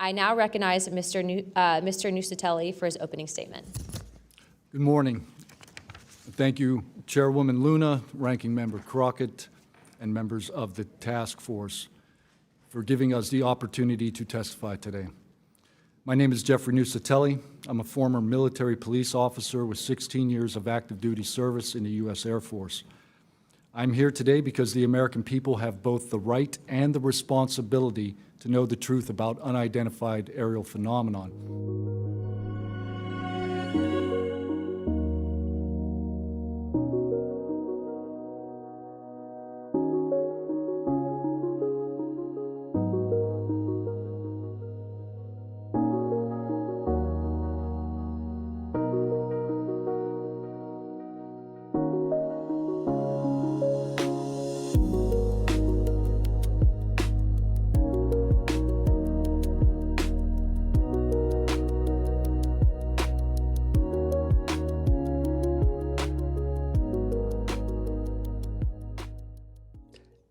I now recognize Mr. Nuccetelli for his opening statement. Good morning. Thank you, Chairwoman Luna, Ranking Member Crockett, and members of the task force for giving us the opportunity to testify today. My name is Jeffrey Nuccetelli. I'm a former military police officer with 16 years of active duty service in the U.S. Air Force. I'm here today because the American people have both the right and the responsibility to know the truth about unidentified aerial phenomenon.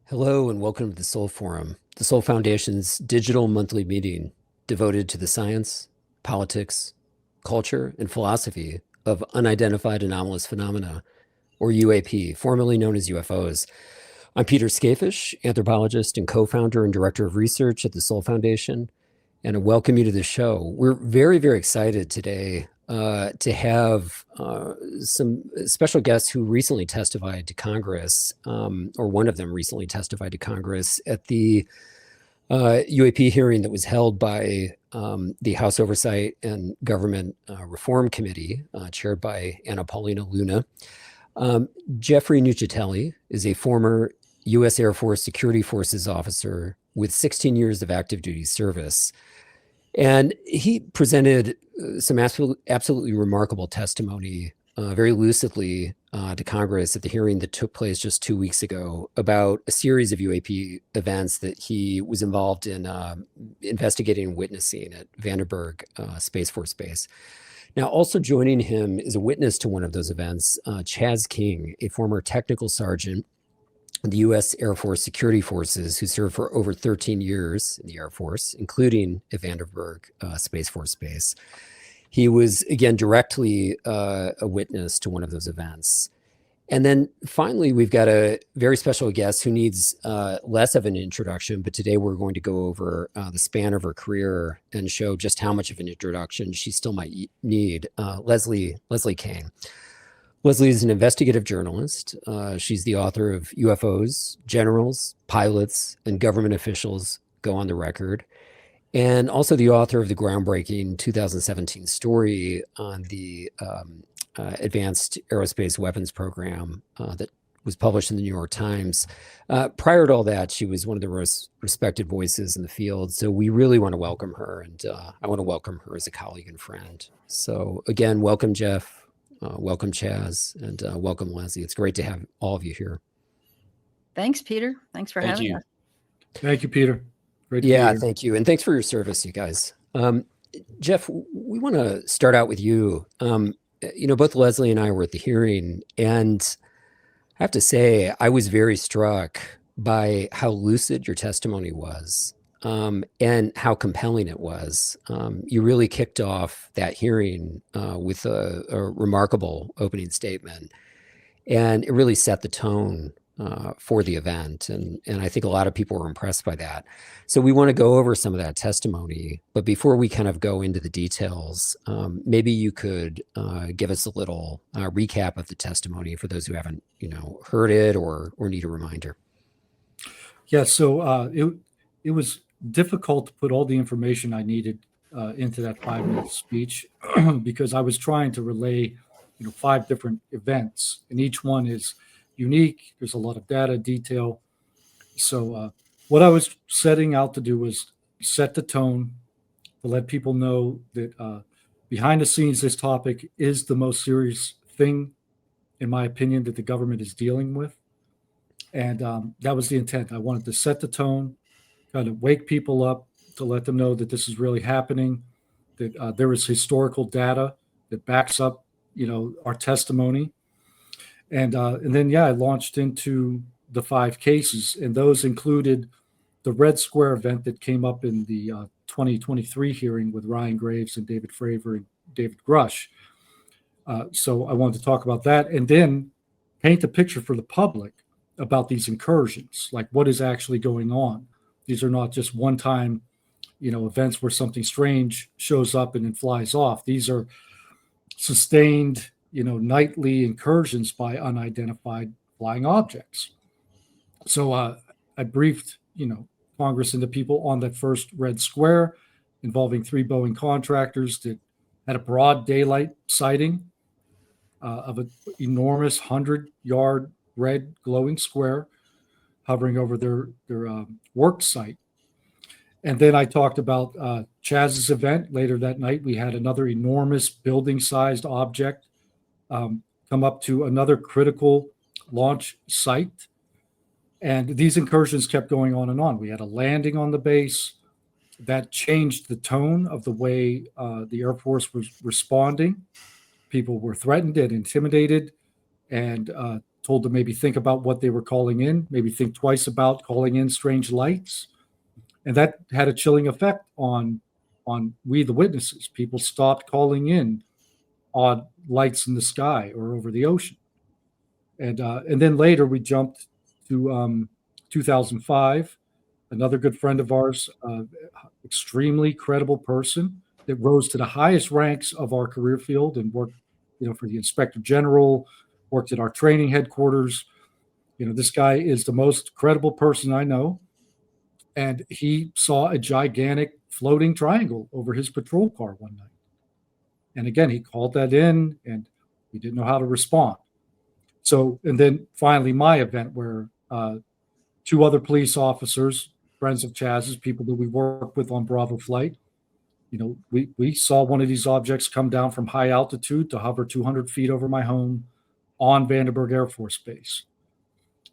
Hello and welcome to the Sol Forum, the Sol Foundation's digital monthly meeting devoted to the science, politics, culture, and philosophy of unidentified anomalous phenomena, or UAP, formerly known as UFOs. I'm Peter Skafish, anthropologist and co-founder and director of research at the Sol Foundation, and I welcome you to the show. We're very, very excited today to have some special guests who recently testified to Congress, or one of them recently testified to Congress at the UAP hearing that was held by the House Oversight and Government Reform Committee, chaired by Anna Paulina Luna. Jeffrey Nuccetelli is a former U.S. Air Force Security Forces officer with 16 years of active duty service. And he presented some absolutely remarkable testimony very lucidly to Congress at the hearing that took place just 2 weeks ago about a series of UAP events that he was involved in investigating and witnessing at Vandenberg Space Force Base. Now, also joining him is a witness to one of those events, Chaz King, a former technical sergeant in the U.S. Air Force Security Forces who served for over 13 years in the Air Force, including at Vandenberg Space Force Base. He was, again, directly a witness to one of those events. And then finally, we've got a very special guest who needs less of an introduction, but today we're going to go over the span of her career and show just how much of an introduction she still might need, Leslie Kean. Leslie is an investigative journalist. She's the author of UFOs, Generals, Pilots, and Government Officials Go on the Record, and also the author of the groundbreaking 2017 story on the Advanced Aerospace Weapons Program that was published in the New York Times. Prior to all that, she was one of the most respected voices in the field. So we really want to welcome her, and I want to welcome her as a colleague and friend. So again, welcome, Jeff. Welcome, Chaz, and welcome, Leslie. It's great to have all of you here. Thanks, Peter. Thanks for having us. Thank you, Peter. Great to be here. Thank you. And thanks for your service, you guys. Jeff, we want to start out with you. Both Leslie and I were at the hearing, and I have to say, I was very struck by how lucid your testimony was. And how compelling it was. You really kicked off that hearing with a remarkable opening statement, and it really set the tone for the event. And I think a lot of people were impressed by that. So we want to go over some of that testimony, but before we kind of go into the details, maybe you could give us a little recap of the testimony for those who haven't, heard it or need a reminder. Yeah, so it was difficult to put all the information I needed into that 5-minute speech because I was trying to relay, 5 different events, and each one is unique. There's a lot of data detail. So what I was setting out to do was set the tone to let people know that behind the scenes, this topic is the most serious thing, in my opinion, that the government is dealing with. And that was the intent. I wanted to set the tone, kind of wake people up to let them know that this is really happening, that there is historical data that backs up, our testimony. And then, I launched into the 5 cases, and those included the Red Square event that came up in the 2023 hearing with Ryan Graves and David Fravor and David Grush. So I wanted to talk about that and then paint a picture for the public about these incursions, like what is actually going on. These are not just one-time, events where something strange shows up and then flies off. These are sustained, nightly incursions by unidentified flying objects. So I briefed, Congress and the people on that first red square involving 3 Boeing contractors that had a broad daylight sighting of an enormous 100-yard red glowing square hovering over their work site. And then I talked about Chaz's event. Later that night, we had another enormous building-sized object come up to another critical launch site. And these incursions kept going on and on. We had a landing on the base that changed the tone of the way the Air Force was responding. People were threatened and intimidated and told to maybe think about what they were calling in, maybe think twice about calling in strange lights. And that had a chilling effect on we, the witnesses. People stopped calling in odd lights in the sky or over the ocean. And then later we jumped to 2005. Another good friend of ours, extremely credible person that rose to the highest ranks of our career field and worked, for the Inspector General, worked at our training headquarters. This guy is the most credible person I know. And he saw a gigantic floating triangle over his patrol car one night. And again, he called that in and we didn't know how to respond. So, and then finally my event where 2 other police officers, friends of Chaz's, people that we work with on Bravo flight, we saw one of these objects come down from high altitude to hover 200 feet over my home on Vandenberg Air Force Base.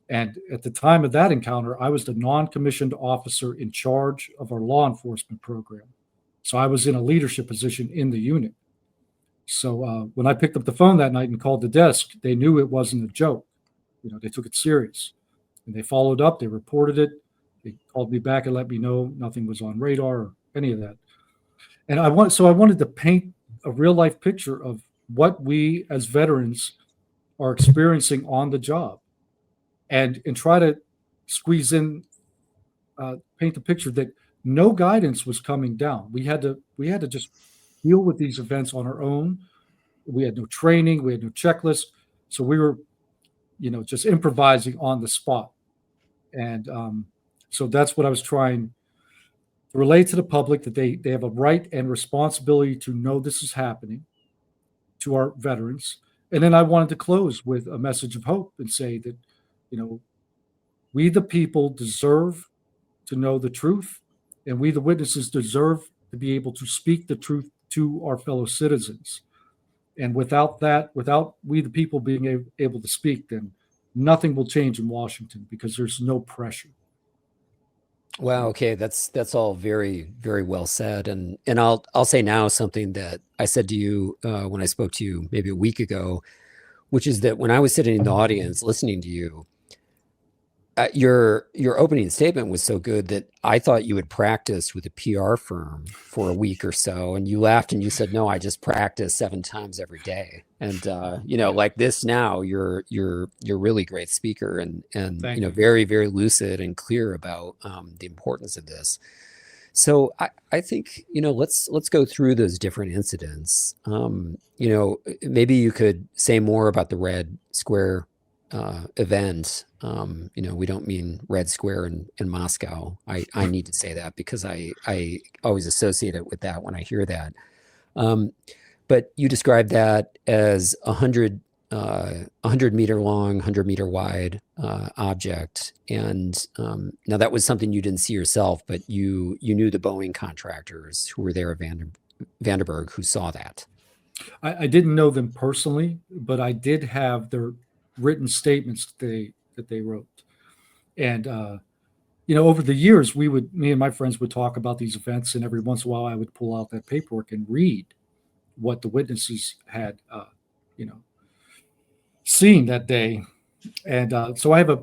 And at the time of that encounter, I was the non-commissioned officer in charge of our law enforcement program. So I was in a leadership position in the unit. So when I picked up the phone that night and called the desk, they knew it wasn't a joke. They took it serious. And they followed up, they reported it. They called me back and let me know nothing was on radar or any of that. And I wanted to paint a real life picture of what we as veterans are experiencing on the job and try to squeeze in, paint the picture that no guidance was coming down. We had to just deal with these events on our own. We had no training, we had no checklist. So we were, just improvising on the spot. And so that's what I was trying to relay to the public, that they have a right and responsibility to know this is happening to our veterans. And then I wanted to close with a message of hope and say that, we the people deserve to know the truth, and we the witnesses deserve to be able to speak the truth to our fellow citizens. And without that, without we the people being able to speak, then nothing will change in Washington because there's no pressure. Wow. Okay, that's all very, very well said. And I'll say now something that I said to you when I spoke to you maybe a week ago, which is that when I was sitting in the audience listening to you, your opening statement was so good that I thought you had practiced with a PR firm for a week or so, and you laughed and you said, "No, I just practice 7 times every day." And like this now, you're a really great speaker and very, very lucid and clear about the importance of this. So I think let's go through those different incidents. Maybe you could say more about the Red Square event. We don't mean Red Square in Moscow. I need to say that because I always associate it with that when I hear that. But you described that as 100 meter long, 100 meter wide object. And now that was something you didn't see yourself, but you knew the Boeing contractors who were there at Vandenberg who saw that. I didn't know them personally, but I did have their written statements that they wrote. And, over the years, me and my friends would talk about these events, and every once in a while I would pull out that paperwork and read what the witnesses had, seen that day. And so I have a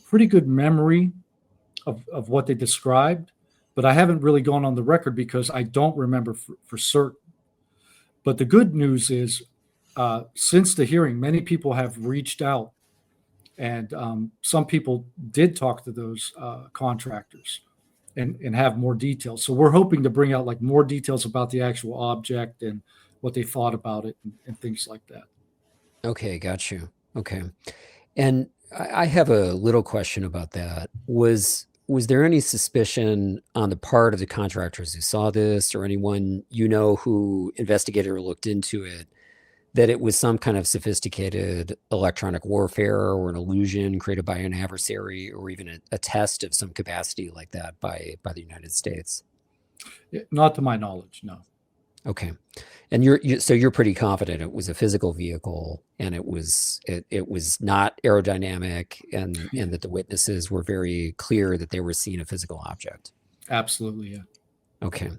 pretty good memory of what they described. but I haven't really gone on the record because I don't remember for certain. But the good news is, since the hearing, many people have reached out, and some people did talk to those contractors and have more details. So we're hoping to bring out like more details about the actual object and what they thought about it and things like that. Okay, got you. Okay. And I have a little question about that. Was there any suspicion on the part of the contractors who saw this, or anyone who investigated or looked into it, that it was some kind of sophisticated electronic warfare or an illusion created by an adversary, or even a test of some capacity like that by the United States? Not to my knowledge, no. Okay. And you're pretty confident it was a physical vehicle, and it was not aerodynamic, and that the witnesses were very clear that they were seeing a physical object. Absolutely, yeah. Okay.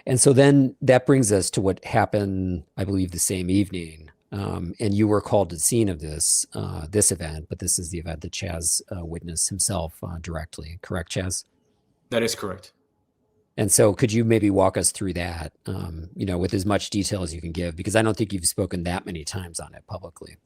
And so then that brings us to what happened, I believe, the same evening. And you were called to the scene of this event, but this is the event that Chaz witnessed himself directly. Correct, Chaz? That is correct. And so could you maybe walk us through that, with as much detail as you can give, because I don't think you've spoken that many times on it publicly.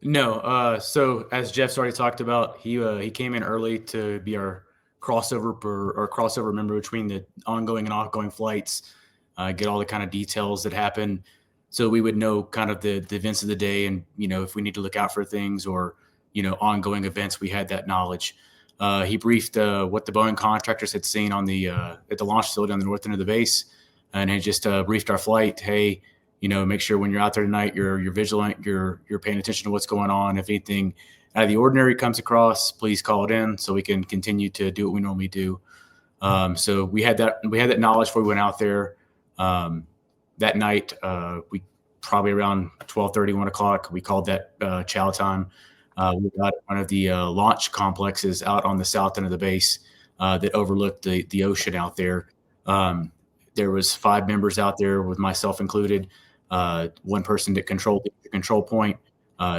No. So as Jeff's already talked about, he came in early to be our crossover member between the ongoing and outgoing flights, get all the kind of details that happen, so we would know kind of the events of the day, and if we need to look out for things or ongoing events, we had that knowledge. He briefed what the Boeing contractors had seen on the at the launch facility on the north end of the base, and he just briefed our flight. Hey, make sure when you're out there tonight, you're vigilant, you're paying attention to what's going on. If anything out of the ordinary comes across, please call it in so we can continue to do what we normally do. So we had that knowledge before we went out there. That night, we probably around 12:30, 1 o'clock, we called that chow time. We got one of the launch complexes out on the south end of the base that overlooked the ocean out there. There was 5 members out there, with myself included. One person that controlled the control point,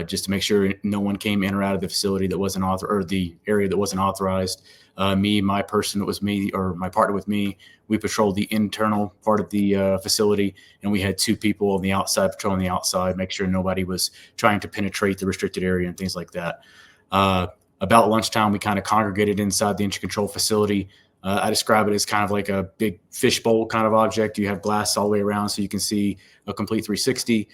just to make sure no one came in or out of the facility that wasn't authorized, or the area that wasn't authorized. My partner with me, we patrolled the internal part of the facility, and we had 2 people on the outside patrolling the outside, make sure nobody was trying to penetrate the restricted area and things like that. About lunchtime, we kind of congregated inside the engine control facility. I describe it as kind of like a big fishbowl kind of object. You have glass all the way around so you can see a complete 360.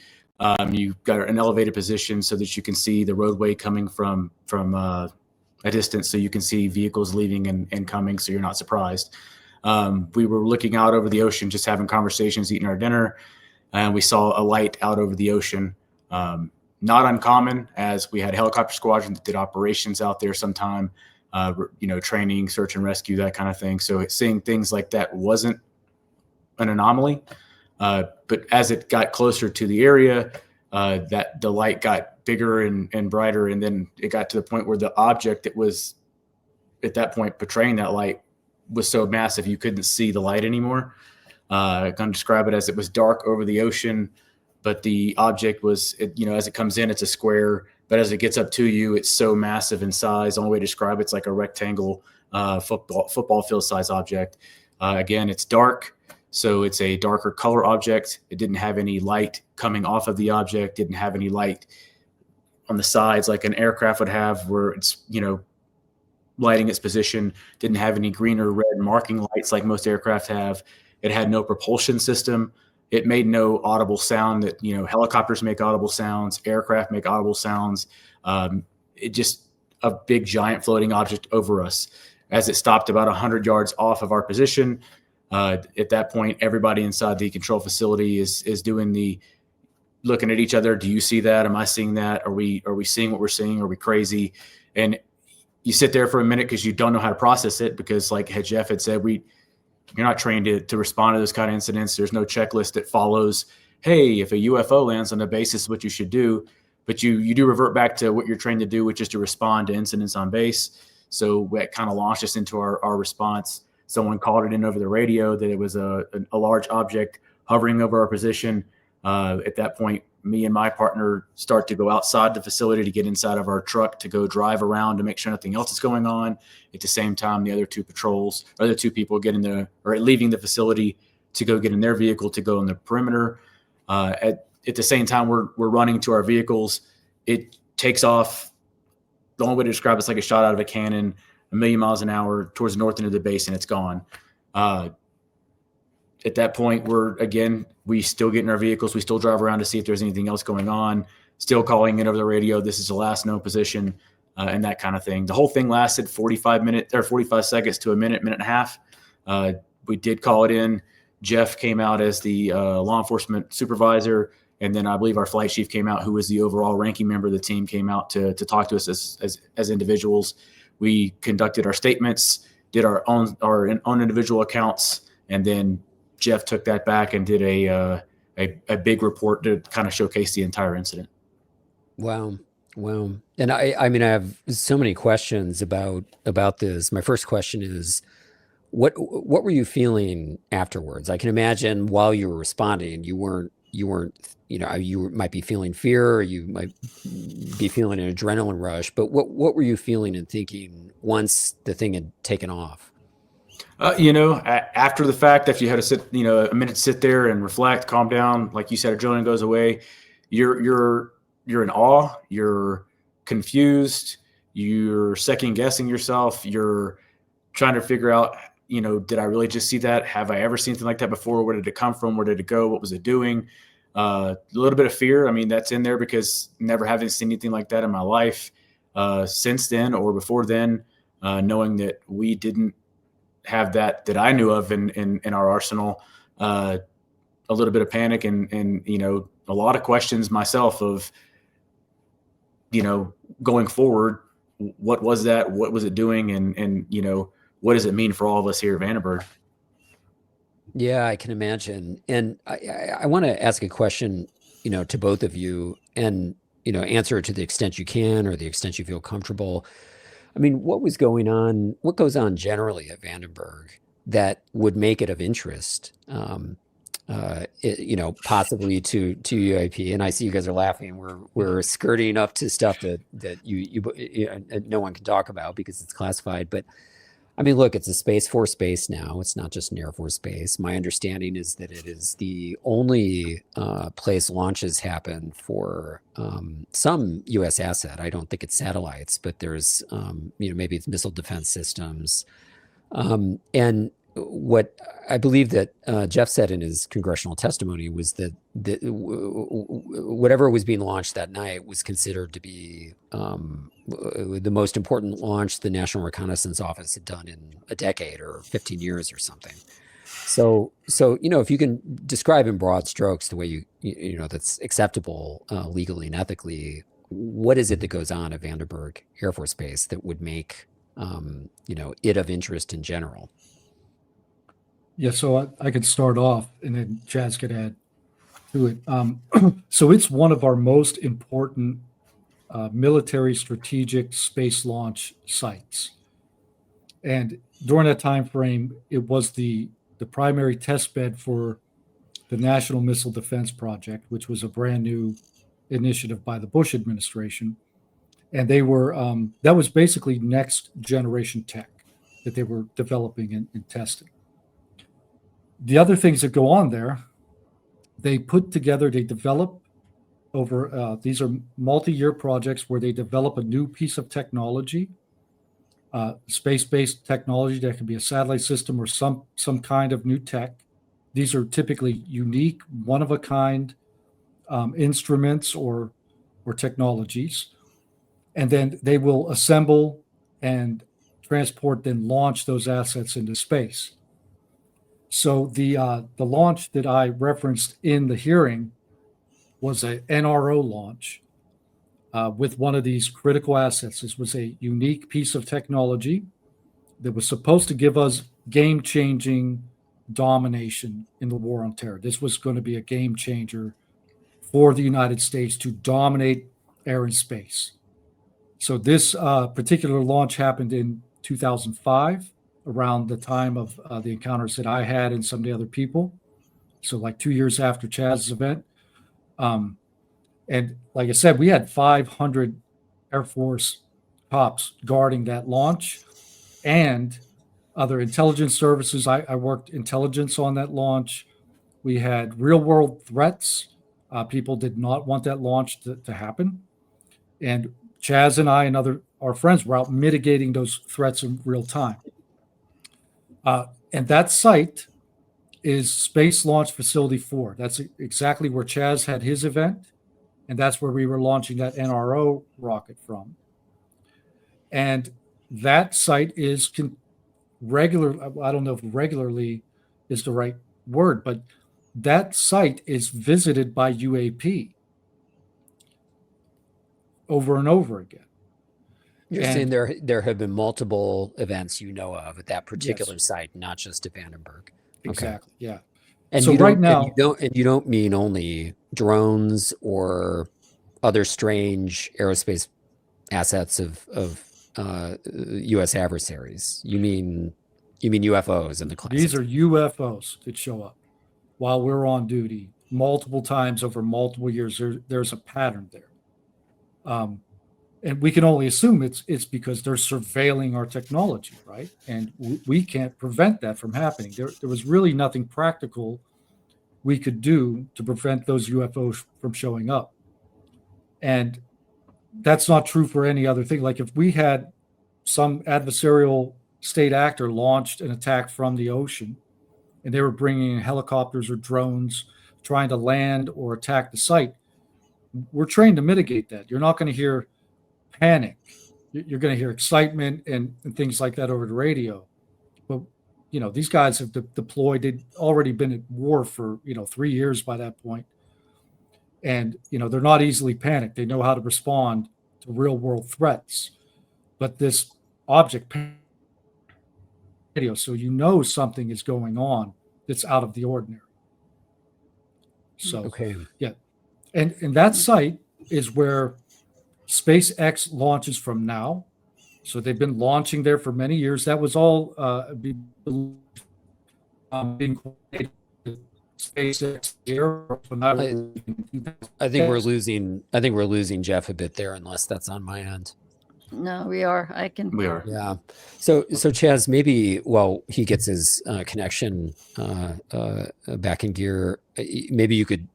You've got an elevated position so that you can see the roadway coming from a distance, so you can see vehicles leaving and coming, so you're not surprised. We were looking out over the ocean, just having conversations, eating our dinner, and we saw a light out over the ocean. Not uncommon, as we had a helicopter squadron that did operations out there sometime, training, search and rescue, that kind of thing. So seeing things like that wasn't an anomaly. But as it got closer to the area, that the light got bigger and brighter, and then it got to the point where the object that was at that point portraying that light was so massive you couldn't see the light anymore. I'm going to describe it as it was dark over the ocean, but the object was, as it comes in, it's a square, but as it gets up to you, it's so massive in size. The only way to describe it's like a rectangle football field size object. Again, it's dark. So it's a darker color object. It didn't have any light coming off of the object, didn't have any light on the sides like an aircraft would have, where it's, lighting its position. Didn't have any green or red marking lights like most aircraft have. It had no propulsion system. It made no audible sound that, helicopters make audible sounds, aircraft make audible sounds. It just a big giant floating object over us. As it stopped about 100 yards off of our position, at that point, everybody inside the control facility is looking at each other. Do you see that? Am I seeing that? Are we seeing what we're seeing? Are we crazy? And you sit there for a minute because you don't know how to process it, because like Jeff had said, you're not trained to respond to those kind of incidents. There's no checklist that follows, hey, if a UFO lands on a base, this is what you should do. But you do revert back to what you're trained to do, which is to respond to incidents on base. So that kind of launched us into our response. Someone called it in over the radio that it was a large object hovering over our position. At that point, me and my partner start to go outside the facility to get inside of our truck to go drive around to make sure nothing else is going on. At the same time, the other two people leaving the facility to go get in their vehicle to go in the perimeter. At the same time, we're running to our vehicles. It takes off. The only way to describe it's like a shot out of a cannon, 1,000,000 miles an hour towards the north end of the base, and it's gone. At that point, we still get in our vehicles. We still drive around to see if there's anything else going on, still calling in over the radio. This is the last known position, and that kind of thing. The whole thing lasted 45 seconds to a minute and a half. We did call it in. Jeff came out as the law enforcement supervisor. And then I believe our flight chief came out, who was the overall ranking member of the team, came out to talk to us as individuals. We conducted our statements, did our own individual accounts, and then Jeff took that back and did a big report to kind of showcase the entire incident. Wow. And I mean, I have so many questions about this. My first question is, what were you feeling afterwards? I can imagine while you were responding, you weren't, you might be feeling fear, or you might be feeling an adrenaline rush, but what were you feeling and thinking once the thing had taken off? After the fact, if you had to sit, a minute to sit there and reflect, calm down, like you said, adrenaline goes away. You're in awe. You're confused. You're second guessing yourself. You're trying to figure out, did I really just see that? Have I ever seen something like that before? Where did it come from? Where did it go? What was it doing? A little bit of fear. I mean, that's in there because never having seen anything like that in my life since then or before then, knowing that we didn't have that I knew of in our arsenal, a little bit of panic and a lot of questions myself of, going forward, what was that? What was it doing? And what does it mean for all of us here at Vandenberg? Yeah, I can imagine. And I want to ask a question, to both of you, and, answer it to the extent you can or the extent you feel comfortable. I mean, what goes on generally at Vandenberg that would make it of interest, possibly to UAP? And I see you guys are laughing. We're skirting up to stuff that you no one can talk about because it's classified. But I mean, look, it's a Space Force base now. It's not just an Air Force base. My understanding is that it is the only place launches happen for some U.S. asset. I don't think it's satellites, but there's, maybe it's missile defense systems. And what I believe that Jeff said in his congressional testimony was that whatever was being launched that night was considered to be the most important launch the National Reconnaissance Office had done in a decade or 15 years or something. So if you can describe in broad strokes the way that's acceptable legally and ethically, what is it that goes on at Vandenberg Air Force Base that would make it of interest in general? Yeah, so I could start off and then Chaz could add to it. So it's one of our most important military strategic space launch sites. And during that time frame, it was the primary test bed for the National Missile Defense Project, which was a brand new initiative by the Bush administration. And they were that was basically next generation tech that they were developing and testing. The other things that go on there, they develop over, these are multi-year projects where they develop a new piece of technology, space-based technology that could be a satellite system or some kind of new tech. These are typically unique, one-of-a-kind instruments or technologies. And then they will assemble and transport, then launch those assets into space. So the launch that I referenced in the hearing was a NRO launch with one of these critical assets. This was a unique piece of technology that was supposed to give us game-changing domination in the war on terror. This was going to be a game changer for the United States to dominate air and space. So this particular launch happened in 2005, around the time of the encounters that I had and some of the other people. So like 2 years after Chaz's event. And like I said, we had 500 Air Force cops guarding that launch and other intelligence services. I worked intelligence on that launch. We had real world threats. People did not want that launch to happen. And Chaz and I and our friends were out mitigating those threats in real time. And that site is Space Launch Facility 4. That's exactly where Chaz had his event. And that's where we were launching that NRO rocket from. And that site is regular. I don't know if regularly is the right word, but that site is visited by UAP over and over again. You're saying there have been multiple events you know of at that particular site, not just at Vandenberg. Exactly. Okay. Yeah. And so right now, you don't mean only drones or other strange aerospace assets of U.S. adversaries. You mean UFOs in the class? These are UFOs that show up while we're on duty multiple times over multiple years. There's a pattern there. And we can only assume it's because they're surveilling our technology, right? And we can't prevent that from happening. There was really nothing practical we could do to prevent those UFOs from showing up. And that's not true for any other thing. Like if we had some adversarial state actor launched an attack from the ocean and they were bringing in helicopters or drones trying to land or attack the site, we're trained to mitigate that. You're not going to hear panic. You're going to hear excitement and things like that over the radio. But, these guys have deployed. They'd already been at war for, 3 years by that point. And, they're not easily panicked. They know how to respond to real world threats. But this object radio, so something is going on that's out of the ordinary. So, okay. Yeah. And that site is where SpaceX launches from now. So they've been launching there for many years. That was all being coordinated with SpaceX Air Force. I think we're losing Jeff a bit there, unless that's on my end. No, we are. We are. Yeah. So Chaz, maybe while he gets his connection back in gear, maybe you could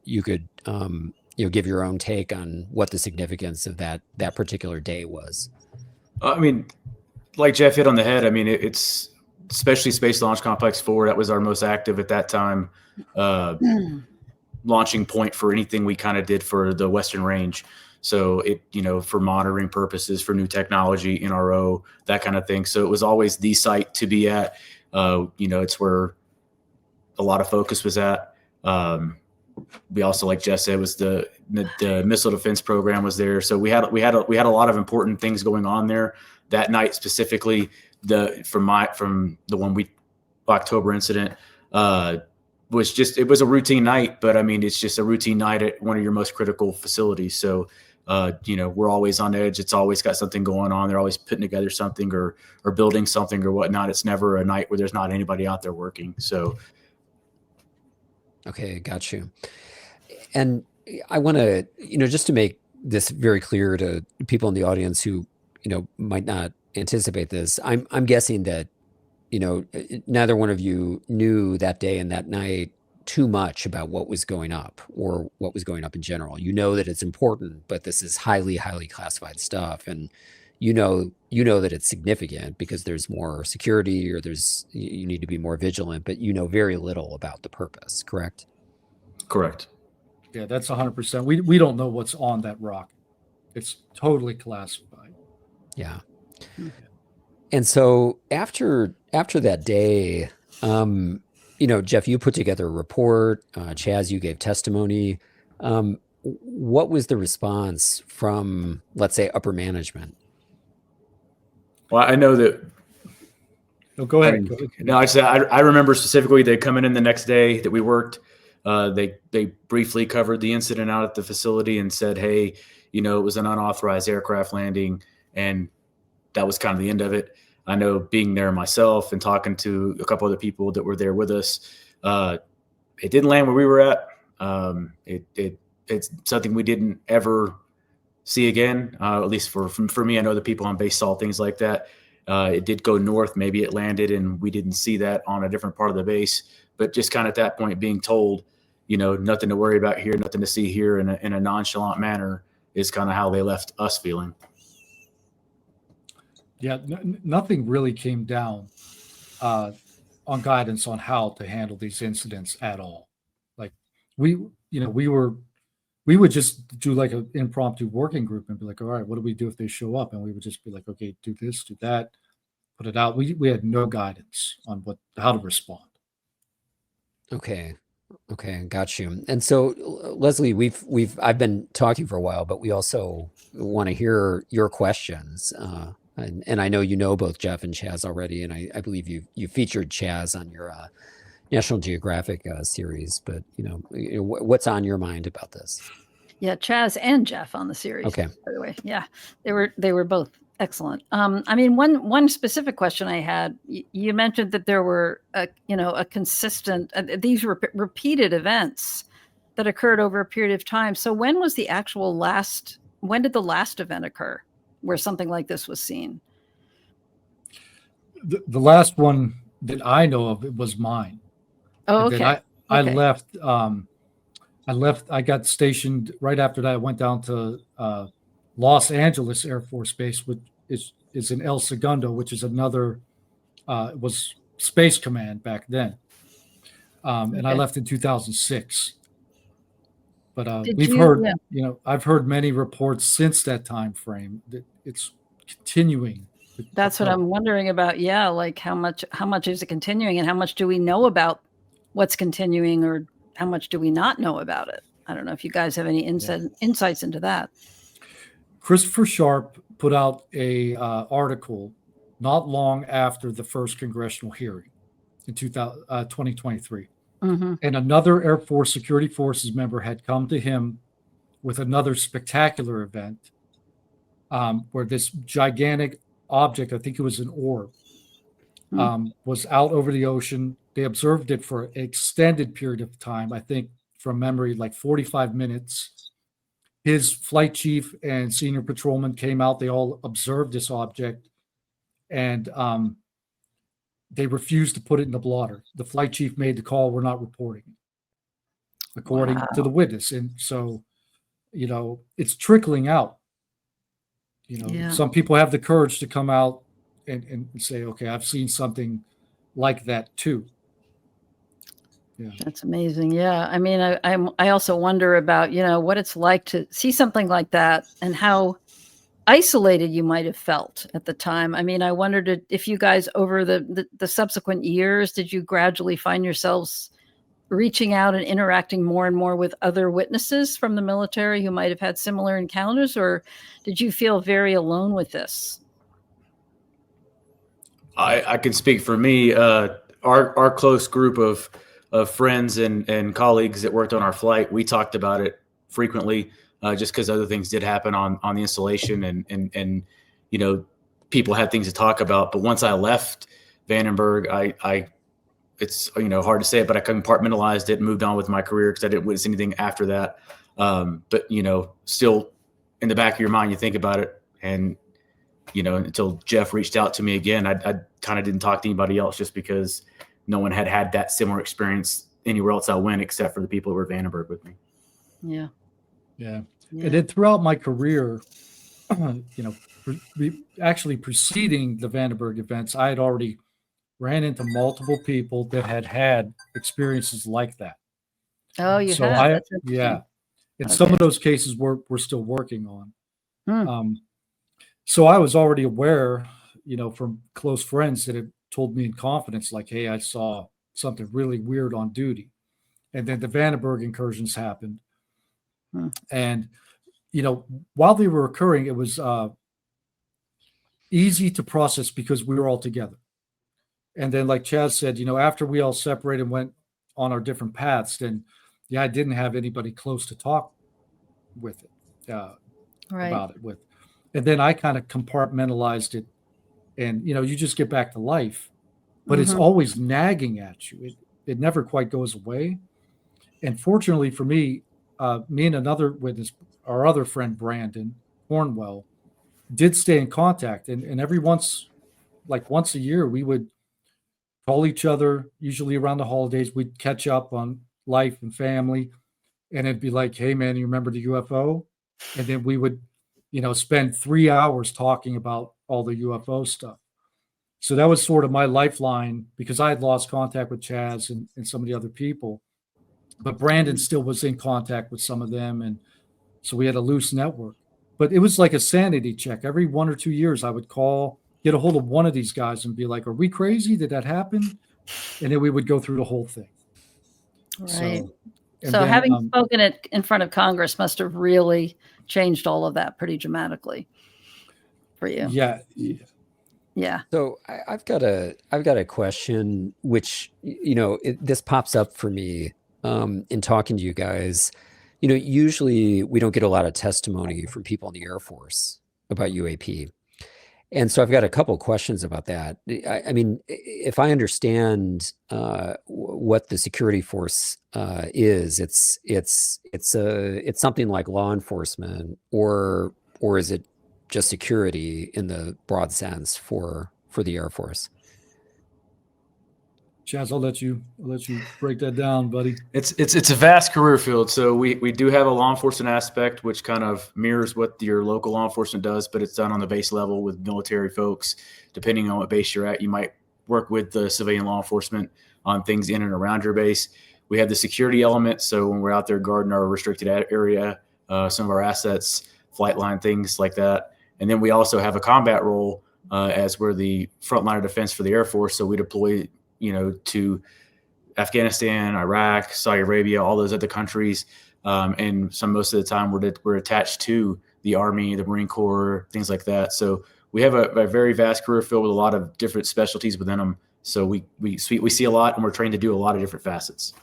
give your own take on what the significance of that particular day was. I mean, like Jeff hit on the head. I mean, it's especially Space Launch Complex 4. That was our most active at that time, launching point for anything we kind of did for the Western Range. So it, for monitoring purposes, for new technology, NRO, that kind of thing. So it was always the site to be at. It's where a lot of focus was at. We also, like Jeff said, was the missile defense program was there. So we had a lot of important things going on there that night. Specifically, from the October incident it was a routine night, but I mean, it's just a routine night at one of your most critical facilities. So, we're always on edge. It's always got something going on. They're always putting together something or building something or whatnot. It's never a night where there's not anybody out there working. So. Okay, got you. And I want to, just to make this very clear to people in the audience who, might not anticipate this, I'm guessing that, neither one of you knew that day and that night too much about what was going up or what was going up in general. You know that it's important, but this is highly, highly classified stuff. And you know that it's significant because there's more security or you need to be more vigilant, but very little about the purpose, correct? Correct. Yeah, that's 100%. We don't know what's on that rocket. It's totally classified. Yeah. And so after that day, Jeff, you put together a report. Chaz, you gave testimony. What was the response from, let's say, upper management? Well, I know that. Oh, go ahead. I remember specifically they coming in the next day that we worked. They briefly covered the incident out at the facility and said, hey, it was an unauthorized aircraft landing. And that was kind of the end of it. I know being there myself and talking to a couple other people that were there with us, it didn't land where we were at. It it's something we didn't ever see again. At least for me, I know the people on base saw things like that. It did go north. Maybe it landed and we didn't see that on a different part of the base. But just kind of at that point being told, nothing to worry about here, nothing to see here in a nonchalant manner is kind of how they left us feeling. Yeah, nothing really came down on guidance on how to handle these incidents at all. Like we would just do like an impromptu working group and be like, all right, what do we do if they show up? And we would just be like, okay, do this, do that, put it out. We had no guidance on how to respond. Okay, got you. And so, Leslie, I've been talking for a while, but we also want to hear your questions. And I know both Jeff and Chaz already, and I believe you featured Chaz on your National Geographic series. But what's on your mind about this? Yeah, Chaz and Jeff on the series. Okay. By the way, yeah, they were both excellent. I mean, one specific question I had, you mentioned that there were a consistent, these were repeated events that occurred over a period of time. So when did the last event occur where something like this was seen? The last one that I know of, it was mine. Oh, okay. I left. I got stationed right after that. I went down to Los Angeles Air Force Base, which is in El Segundo, which is another was Space Command back then. And I left in 2006. But I've heard many reports since that time frame that it's continuing. That's what I'm wondering about. Yeah, like how much is it continuing, and how much do we know about what's continuing, or how much do we not know about it? I don't know if you guys have any insights into that. Christopher Sharp put out a article not long after the first congressional hearing in 2023. Mm-hmm. And another Air Force Security Forces member had come to him with another spectacular event where this gigantic object, I think it was an orb, was out over the ocean. They observed it for an extended period of time, I think from memory, like 45 minutes. His flight chief and senior patrolman came out. They all observed this object, and they refused to put it in the blotter. The flight chief made the call, we're not reporting it, according to the witness. And so, it's trickling out. Some people have the courage to come out and say, okay, I've seen something like that too. Yeah. That's amazing. Yeah. I mean, I also wonder about, what it's like to see something like that and how isolated you might have felt at the time. I mean, I wondered if you guys over the subsequent years, did you gradually find yourselves reaching out and interacting more and more with other witnesses from the military who might have had similar encounters, or did you feel very alone with this? I can speak for me. Our close group of friends and colleagues that worked on our flight, we talked about it frequently, just because other things did happen on the installation, and people had things to talk about. But once I left Vandenberg, it's hard to say it, but I compartmentalized it and moved on with my career because I didn't witness anything after that. But still in the back of your mind, you think about it, and until Jeff reached out to me again, I kind of didn't talk to anybody else, just because no one had that similar experience anywhere else I went, except for the people who were at Vandenberg with me. Yeah. And then throughout my career, actually preceding the Vandenberg events, I had already ran into multiple people that had experiences like that. Oh, you have? And some of those cases we're still working on. So I was already aware, from close friends that had told me in confidence, like, hey, I saw something really weird on duty. And then the Vandenberg incursions happened. And, while they were occurring, it was easy to process because we were all together. And then, like Chaz said, after we all separated and went on our different paths, then, I didn't have anybody close to talk with it, about it with. And then I kind of compartmentalized it, and, you just get back to life, but it's always nagging at you. It never quite goes away. And fortunately for me, me and another witness, our other friend Brandon Cornwell, did stay in contact, and every once a year, we would call each other, usually around the holidays. We'd catch up on life and family, and it'd be like, hey man, you remember the UFO? And then we would, spend 3 hours talking about all the UFO stuff. So that was sort of my lifeline, because I had lost contact with Chaz and some of the other people, but Brandon still was in contact with some of them. And so we had a loose network, but it was like a sanity check. Every 1 or 2 years I would call, get a hold of one of these guys and be like, are we crazy? Did that happen? And then we would go through the whole thing. Right. So then, having spoken it in front of Congress must have really changed all of that pretty dramatically for you. Yeah. Yeah. So I've got a question, which, this pops up for me in talking to you guys. Usually we don't get a lot of testimony from people in the Air Force about UAP. And so I've got a couple of questions about that. I mean, if I understand what the security force is, it's something like law enforcement, or is it just security in the broad sense for the Air Force? Chaz, I'll let you break that down, buddy. It's a vast career field. So we do have a law enforcement aspect, which kind of mirrors what your local law enforcement does, but it's done on the base level with military folks. Depending on what base you're at, you might work with the civilian law enforcement on things in and around your base. We have the security element. So when we're out there guarding our restricted area, some of our assets, flight line, things like that. And then we also have a combat role as we're the front line of defense for the Air Force. So we deploy to Afghanistan, Iraq, Saudi Arabia, all those other countries. And most of the time we're attached to the Army, the Marine Corps, things like that. So we have a very vast career field with a lot of different specialties within them. So we see a lot, and we're trained to do a lot of different facets.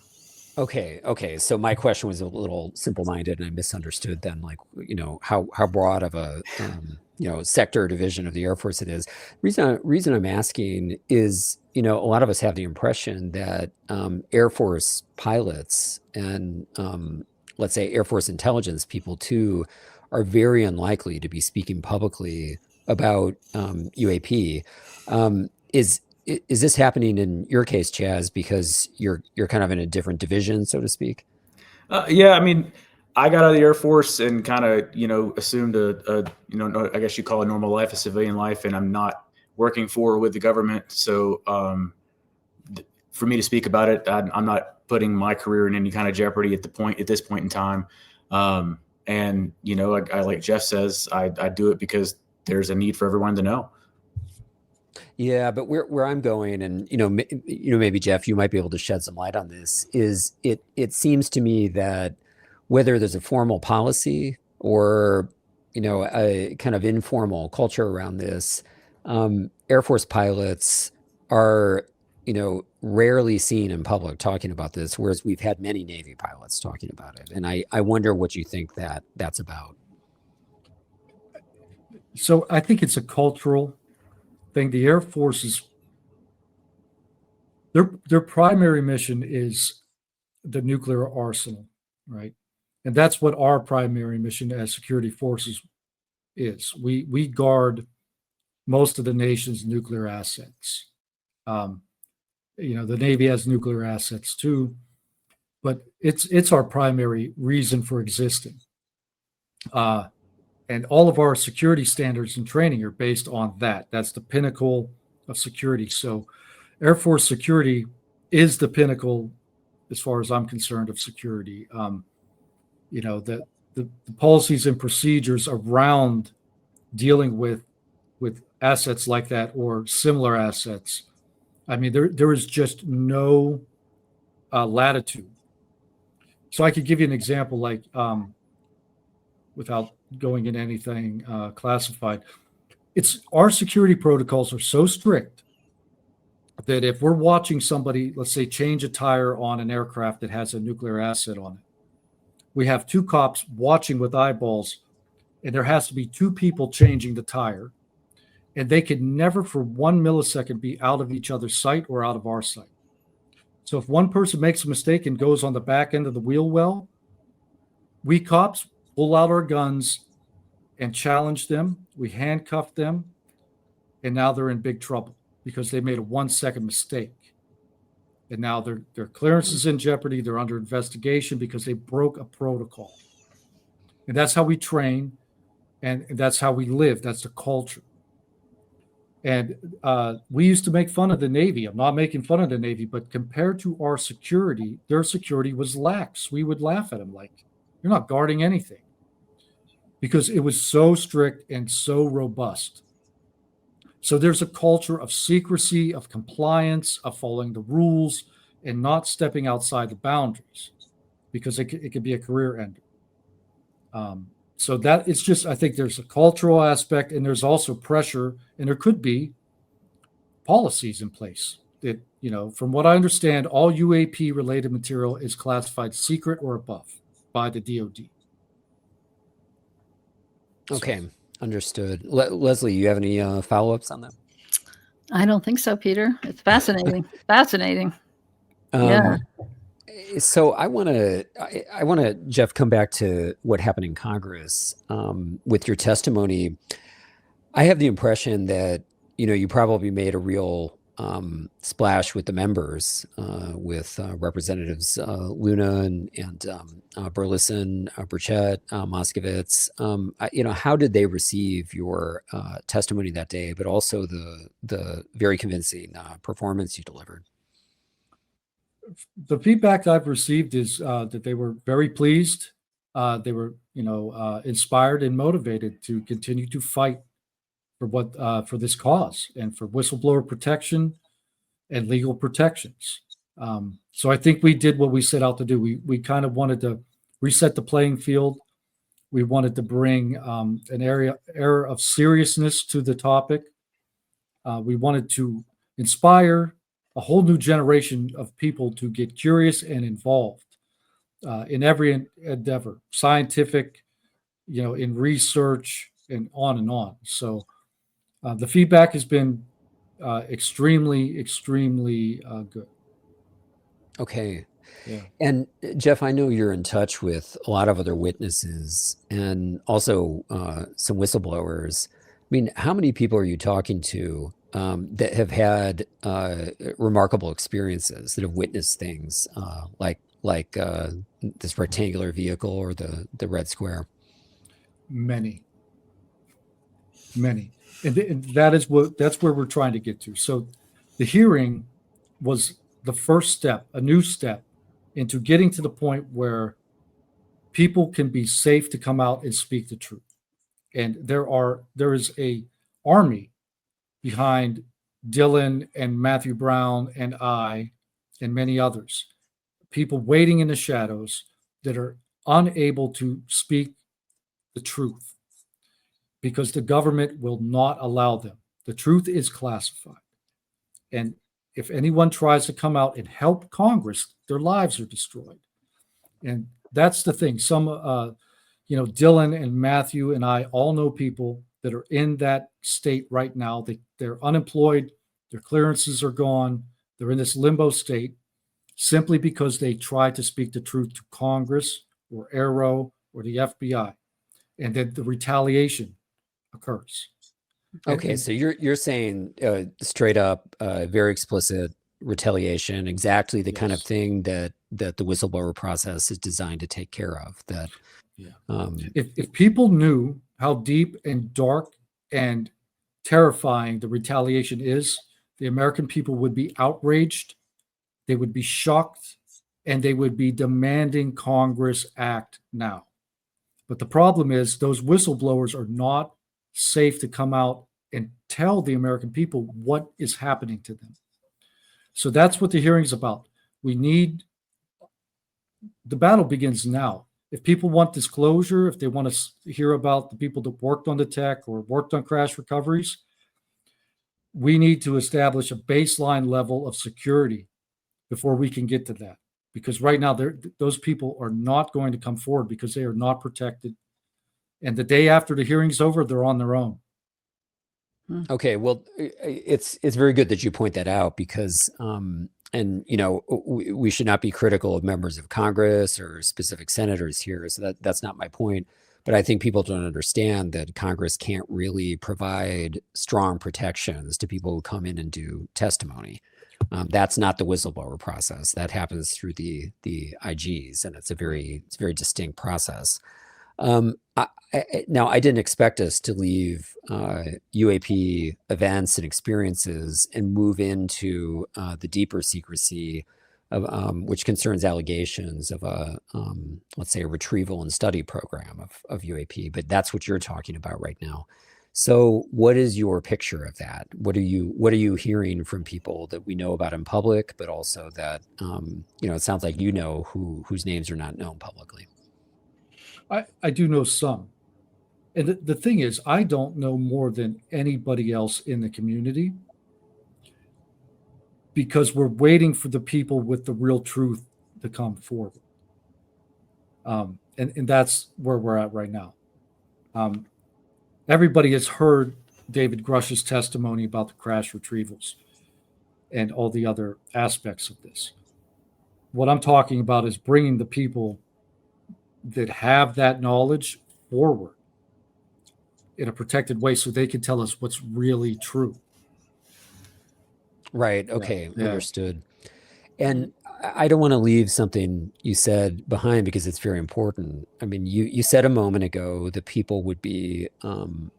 Okay. So my question was a little simple-minded, and I misunderstood then, like, how broad of a, sector or division of the Air Force it is. Reason I'm asking is, a lot of us have the impression that Air Force pilots and, let's say, Air Force intelligence people too are very unlikely to be speaking publicly about UAP. Is this happening in your case, Chaz, because you're kind of in a different division, so to speak? Yeah, I mean, I got out of the Air Force and kind of, assumed I guess you call it normal life, a civilian life, and I'm not working for or with the government. So for me to speak about it, I'm not putting my career in any kind of jeopardy at this point in time. And I like Jeff says, I do it because there's a need for everyone to know. Yeah, but where I'm going, and maybe Jeff, you might be able to shed some light on this. Is it seems to me that whether there's a formal policy or a kind of informal culture around this, Air Force pilots are rarely seen in public talking about this, whereas we've had many Navy pilots talking about it. And I wonder what you think that's about. So I think it's a cultural thing. The Air Force is their primary mission is the nuclear arsenal, right? And that's what our primary mission as security forces is. We guard most of the nation's nuclear assets. The Navy has nuclear assets too, but it's our primary reason for existing. And all of our security standards and training are based on that. That's the pinnacle of security. So Air Force security is the pinnacle, as far as I'm concerned, of security. The policies and procedures around dealing with assets like that or similar assets. I mean, there is just no latitude. So I could give you an example, like without going into anything classified. It's our security protocols are so strict that if we're watching somebody, let's say, change a tire on an aircraft that has a nuclear asset on it, we have 2 cops watching with eyeballs, and there has to be 2 people changing the tire, and they can never for 1 millisecond be out of each other's sight or out of our sight. So if one person makes a mistake and goes on the back end of the wheel well, we cops pull out our guns and challenge them. We handcuff them, and now they're in big trouble because they made a 1-second mistake. And now their clearance is in jeopardy. They're under investigation because they broke a protocol. And that's how we train, and that's how we live. That's the culture. And we used to make fun of the Navy. I'm not making fun of the Navy, but compared to our security, their security was lax. We would laugh at them like, you're not guarding anything, because it was so strict and so robust. So there's a culture of secrecy, of compliance, of following the rules, and not stepping outside the boundaries, because it could be a career ender. So that it's just, I think there's a cultural aspect, and there's also pressure, and there could be policies in place that, from what I understand, all UAP related material is classified secret or above by the DoD. Okay, understood. Leslie, you have any follow-ups on that? I don't think so, Peter. It's fascinating. Fascinating. Yeah. So I want to, Jeff, come back to what happened in Congress with your testimony. I have the impression that, you probably made a real splash with the members, with Representatives Luna and Burleson, Burchett, Moskowitz. How did they receive your testimony that day, but also the very convincing performance you delivered? The feedback I've received is that they were very pleased. They were, inspired and motivated to continue to fight for this cause and for whistleblower protection and legal protections. So I think we did what we set out to do. We kind of wanted to reset the playing field. We wanted to bring an air of seriousness to the topic. We wanted to inspire a whole new generation of people to get curious and involved in every endeavor, scientific, in research, and on and on. So the feedback has been extremely, extremely good. Okay. Yeah. And Jeff, I know you're in touch with a lot of other witnesses and also some whistleblowers. I mean, how many people are you talking to that have had remarkable experiences, that have witnessed things like this rectangular vehicle or the red square? Many. And that's where we're trying to get to. So the hearing was the first step, a new step into getting to the point where people can be safe to come out and speak the truth. And there is a army behind Dylan and Matthew Brown and I and many others, people waiting in the shadows that are unable to speak the truth because the government will not allow them. The truth is classified. And if anyone tries to come out and help Congress, their lives are destroyed. And that's the thing. Some, Dylan and Matthew and I all know people that are in that state right now. They're unemployed. Their clearances are gone. They're in this limbo state simply because they tried to speak the truth to Congress or Aero or the FBI. And then the retaliation occurs. Okay, so you're saying straight up, very explicit retaliation, exactly the kind of thing that the whistleblower process is designed to take care of. That if people knew how deep and dark and terrifying the retaliation is, the American people would be outraged, they would be shocked, and they would be demanding Congress act now. But the problem is those whistleblowers are not safe to come out and tell the American people what is happening to them. So that's what the hearing is about. The battle begins now. If people want disclosure, if they want to hear about the people that worked on the tech or worked on crash recoveries, we need to establish a baseline level of security before we can get to that. Because right now, those people are not going to come forward because they are not protected. And the day after the hearing's over, they're on their own. Okay, well, it's very good that you point that out because, and and we should not be critical of members of Congress or specific senators here. So that's not my point. But I think people don't understand that Congress can't really provide strong protections to people who come in and do testimony. That's not the whistleblower process. That happens through the IGs, and it's a very distinct process. Now, I didn't expect us to leave UAP events and experiences and move into the deeper secrecy of which concerns allegations of a let's say a retrieval and study program of UAP. But that's what you're talking about right now. So what is your picture of that? What are you hearing from people that we know about in public, but also that it sounds like whose names are not known publicly? I do know some. And the thing is, I don't know more than anybody else in the community, because we're waiting for the people with the real truth to come forward. And that's where we're at right now. Everybody has heard David Grush's testimony about the crash retrievals and all the other aspects of this. What I'm talking about is bringing the people that have that knowledge forward in a protected way so they can tell us what's really true. Right. Okay. Yeah. Understood. And I don't want to leave something you said behind because it's very important. I mean, you said a moment ago that people would be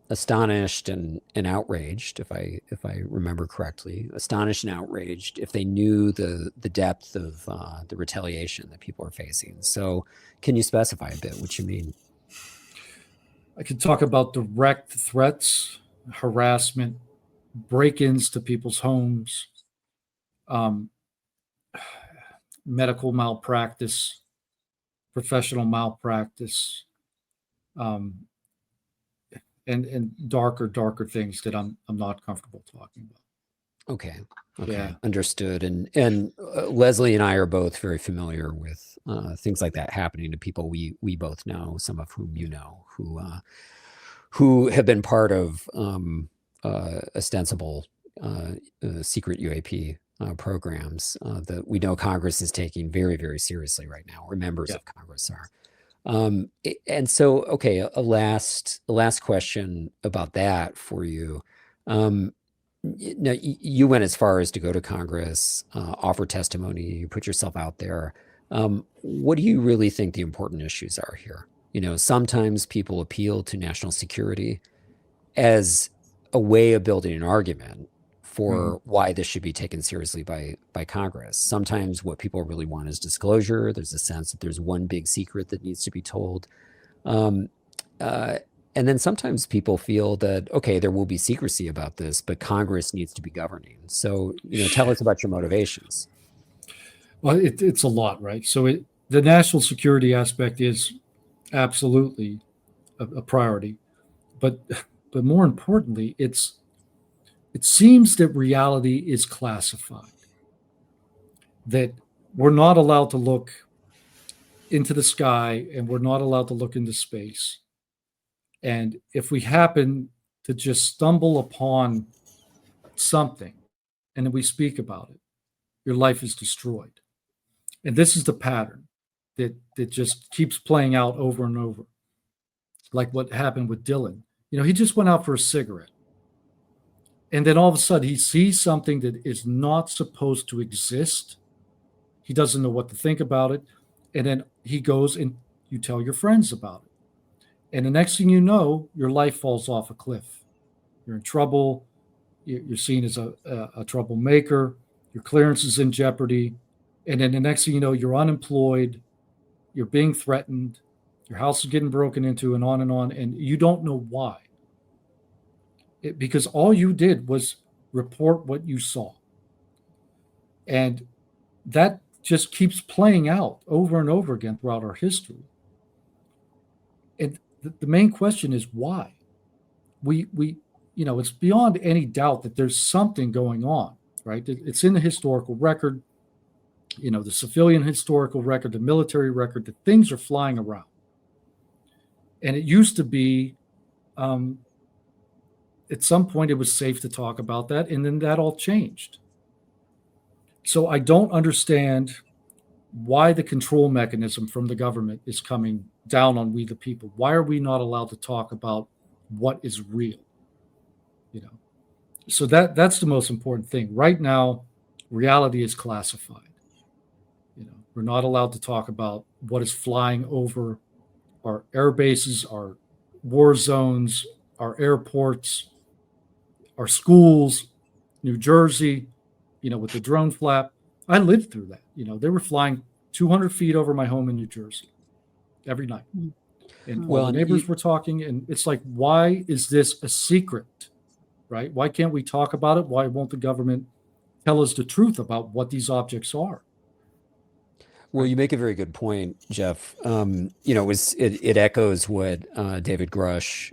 astonished and outraged, if I remember correctly, astonished and outraged if they knew the depth of the retaliation that people are facing. So can you specify a bit what you mean? I can talk about direct threats, harassment, break-ins to people's homes, medical malpractice, professional malpractice, and darker things that I'm not comfortable talking about. Okay. Okay. Yeah. Understood. And Leslie and I are both very familiar with things like that happening to people we both know, some of whom who have been part of ostensible secret UAP programs that we know Congress is taking very, very seriously right now, or members of Congress are. And so, okay, a last question about that for you. Now, you went as far as to go to Congress, offer testimony, you put yourself out there. What do you really think the important issues are here? Sometimes people appeal to national security as a way of building an argument for why this should be taken seriously by Congress. Sometimes what people really want is disclosure. There's a sense that there's one big secret that needs to be told. And then sometimes people feel that, okay, there will be secrecy about this, but Congress needs to be governing. So, tell us about your motivations. Well, it's a lot, right? So the national security aspect is absolutely a priority, but more importantly, it seems that reality is classified, that we're not allowed to look into the sky and we're not allowed to look into space. And if we happen to just stumble upon something and then we speak about it, your life is destroyed. And this is the pattern that just keeps playing out over and over. Like what happened with Dylan. He just went out for a cigarette. And then all of a sudden he sees something that is not supposed to exist. He doesn't know what to think about it. And then he goes and you tell your friends about it. And the next thing you know, your life falls off a cliff. You're in trouble. You're seen as a troublemaker. Your clearance is in jeopardy. And then the next thing you know, you're unemployed. You're being threatened. Your house is getting broken into, and on. And you don't know why. Because all you did was report what you saw. And that just keeps playing out over and over again throughout our history. And the main question is why? We it's beyond any doubt that there's something going on, right? It's in the historical record, the civilian historical record, the military record, that things are flying around. And it used to be, at some point, it was safe to talk about that, and then that all changed. So I don't understand why the control mechanism from the government is coming down on we the people. Why are we not allowed to talk about what is real? You know, so that's the most important thing right now. Reality is classified. You know, we're not allowed to talk about what is flying over our air bases, our war zones, our airports, our schools, New Jersey, you know, with the drone flap. I lived through that. You know, they were flying 200 feet over my home in New Jersey every night. And all the neighbors were talking. And it's like, why is this a secret? Right? Why can't we talk about it? Why won't the government tell us the truth about what these objects are? Well, you make a very good point, Jeff. It echoes what David Grush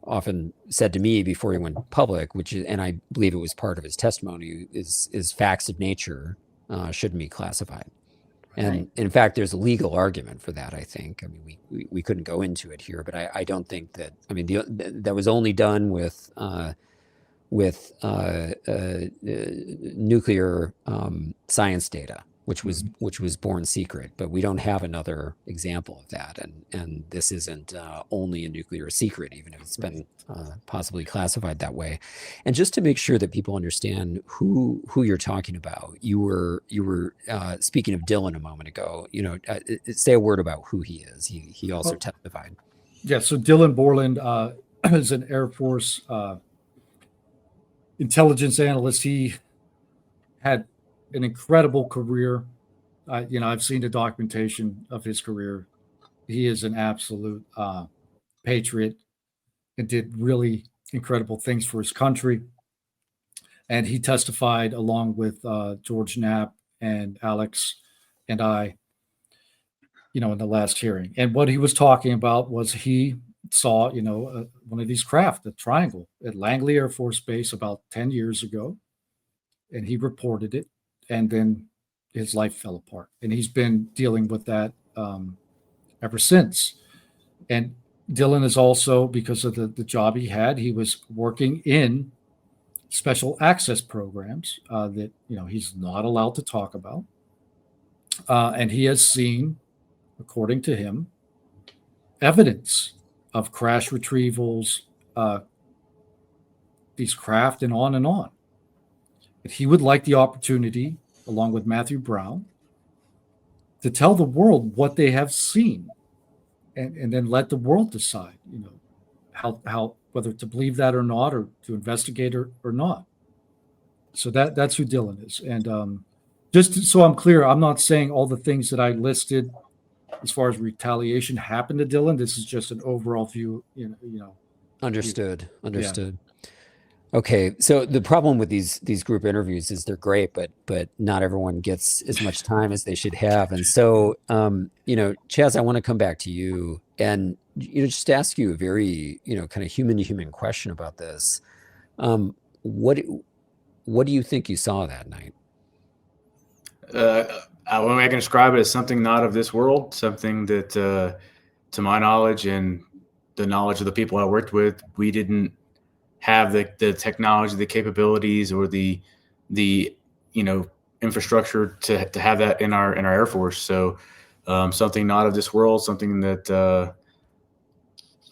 often said to me before he went public, which is, and I believe it was part of his testimony, is facts of nature shouldn't be classified. And in fact, there's a legal argument for that, I think. I mean, we couldn't go into it here, but I don't think that, I mean, that was only done with nuclear science data, which was born secret, but we don't have another example of that. And this isn't only a nuclear secret, even if it's been possibly classified that way. And just to make sure that people understand who you're talking about, you were speaking of Dylan a moment ago. You know, say a word about who he is. He also testified. Yeah. So Dylan Borland is an Air Force intelligence analyst. He had an incredible career. I've seen the documentation of his career. He is an absolute patriot and did really incredible things for his country. And he testified along with George Knapp and Alex and I, in the last hearing. And what he was talking about was he saw, one of these craft, a triangle at Langley Air Force Base about 10 years ago. And he reported it. And then his life fell apart. And he's been dealing with that ever since. And Dylan is also, because of the job he had, he was working in special access programs that, he's not allowed to talk about. And he has seen, according to him, evidence of crash retrievals, these craft, and on and on. But he would like the opportunity, along with Matthew Brown, to tell the world what they have seen, and then let the world decide, how whether to believe that or not, or to investigate or not. So that's who Dylan is. And just so I'm clear, I'm not saying all the things that I listed as far as retaliation happened to Dylan. This is just an overall view. Understood. Yeah. Okay, so the problem with these group interviews is they're great, but not everyone gets as much time as they should have. And so, Chaz, I want to come back to you and just ask you a very kind of human to human question about this. What do you think you saw that night? I can describe it as something not of this world, something that, to my knowledge and the knowledge of the people I worked with, we didn't have the technology, the capabilities, or the infrastructure to have that in our Air Force. So something not of this world, something that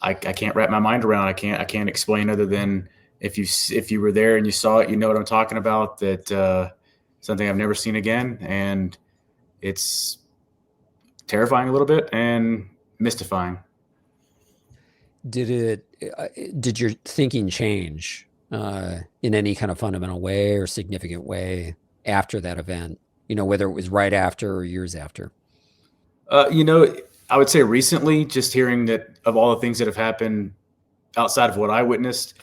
I can't wrap my mind around. I can't explain other than if you were there and you saw it, you know what I'm talking about. That something I've never seen again, and it's terrifying a little bit and mystifying. Did your thinking change in any kind of fundamental way or significant way after that event? Whether it was right after or years after? I would say recently, just hearing that of all the things that have happened outside of what I witnessed,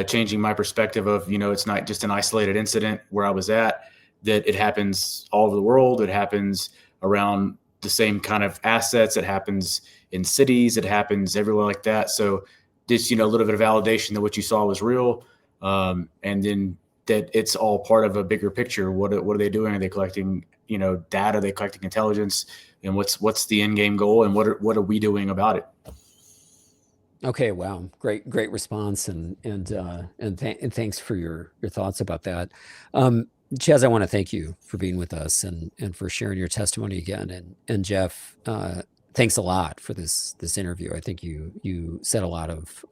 changing my perspective of, it's not just an isolated incident where I was at, that it happens all over the world. It happens around the same kind of assets. It happens in cities. It happens everywhere like that. So just, a little bit of validation that what you saw was real. And then that it's all part of a bigger picture. What are they doing? Are they collecting, data? Are they collecting intelligence? And what's the end game goal? And what are we doing about it? Okay. Wow. Great response. And thanks for your thoughts about that. Chaz, I want to thank you for being with us and for sharing your testimony again. And Jeff, thanks a lot for this interview. I think you said a lot of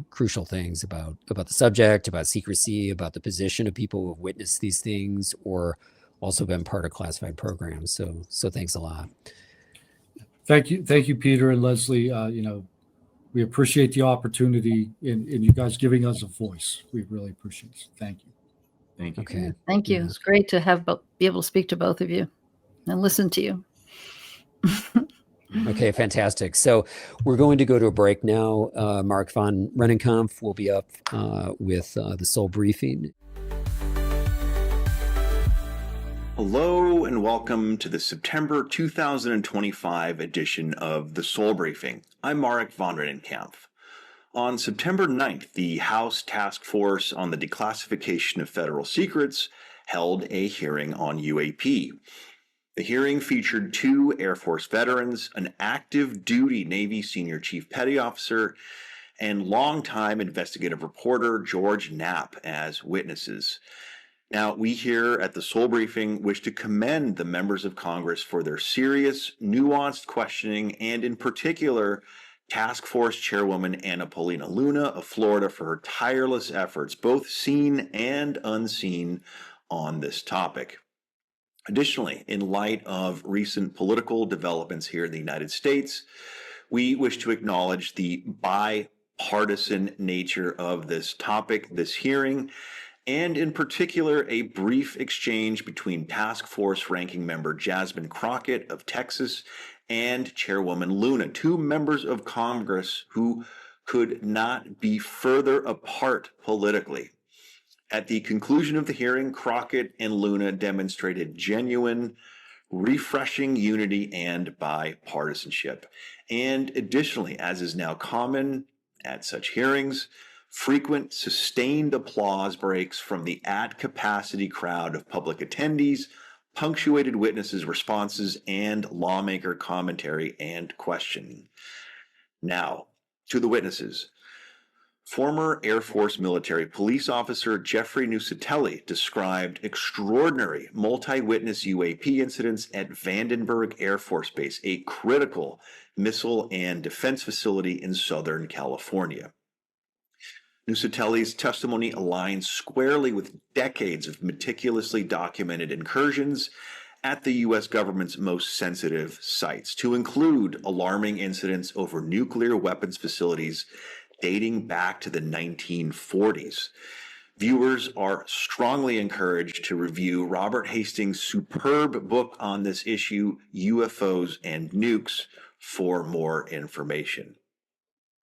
crucial things about the subject, about secrecy, about the position of people who have witnessed these things or also been part of classified programs. So thanks a lot. Thank you, Peter and Leslie. We appreciate the opportunity in you guys giving us a voice. We really appreciate it. Thank you. Thank you. Okay. Thank you. Yeah. It's great to be able to speak to both of you and listen to you. Okay, fantastic. So we're going to go to a break now. Mark von Rennenkampf will be up with the Sol briefing. Hello and welcome to the September 2025 edition of the Sol Briefing. I'm Mark von Rennenkampf. On September 9th, the House Task Force on the Declassification of Federal Secrets held a hearing on UAP. The hearing featured 2 Air Force veterans, an active duty Navy Senior Chief Petty Officer, and longtime investigative reporter George Knapp as witnesses. Now, we here at the Sol Briefing wish to commend the members of Congress for their serious, nuanced questioning, and in particular, Task Force Chairwoman Anna Paulina Luna of Florida for her tireless efforts, both seen and unseen, on this topic. Additionally, in light of recent political developments here in the United States, we wish to acknowledge the bipartisan nature of this topic, this hearing, and in particular, a brief exchange between Task Force Ranking Member Jasmine Crockett of Texas and Chairwoman Luna, 2 members of Congress who could not be further apart politically. At the conclusion of the hearing, Crockett and Luna demonstrated genuine, refreshing unity and bipartisanship. And additionally, as is now common at such hearings, frequent sustained applause breaks from the at-capacity crowd of public attendees, punctuated witnesses' responses, and lawmaker commentary and questioning. Now, to the witnesses. Former Air Force military police officer Jeffrey Nuccetelli described extraordinary multi-witness UAP incidents at Vandenberg Air Force Base, a critical missile and defense facility in Southern California. Nuccetelli's testimony aligns squarely with decades of meticulously documented incursions at the U.S. government's most sensitive sites, to include alarming incidents over nuclear weapons facilities dating back to the 1940s. Viewers are strongly encouraged to review Robert Hastings' superb book on this issue, UFOs and Nukes, for more information.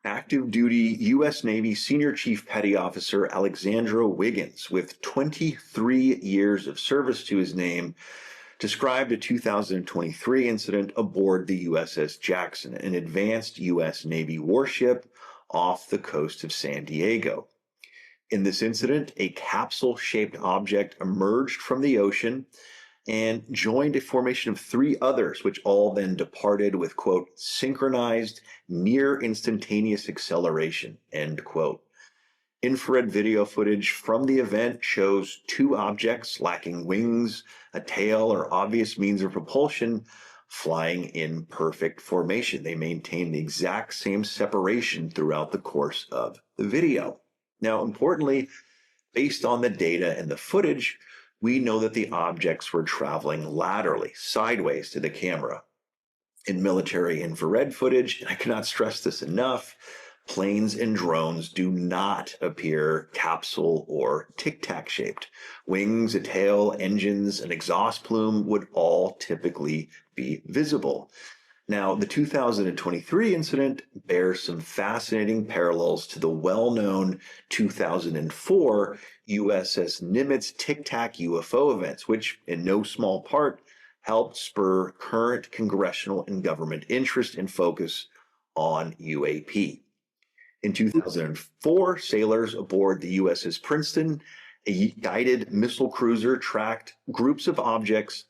Active duty U.S. Navy Senior Chief Petty Officer Alexandra Wiggins, with 23 years of service to his name, described a 2023 incident aboard the USS Jackson, an advanced U.S. Navy warship off the coast of San Diego. In this incident, a capsule-shaped object emerged from the ocean and joined a formation of 3 others, which all then departed with, quote, synchronized, near instantaneous acceleration, end quote. Infrared video footage from the event shows 2 objects lacking wings, a tail, or obvious means of propulsion flying in perfect formation. They maintain the exact same separation throughout the course of the video. Now, importantly, based on the data and the footage, we know that the objects were traveling laterally, sideways to the camera. In military infrared footage, and I cannot stress this enough, planes and drones do not appear capsule or tic-tac shaped. Wings, a tail, engines, an exhaust plume would all typically be visible. Now, the 2023 incident bears some fascinating parallels to the well-known 2004 USS Nimitz tic-tac UFO events, which in no small part helped spur current congressional and government interest and focus on UAP. In 2004, sailors aboard the USS Princeton, a guided missile cruiser, tracked groups of objects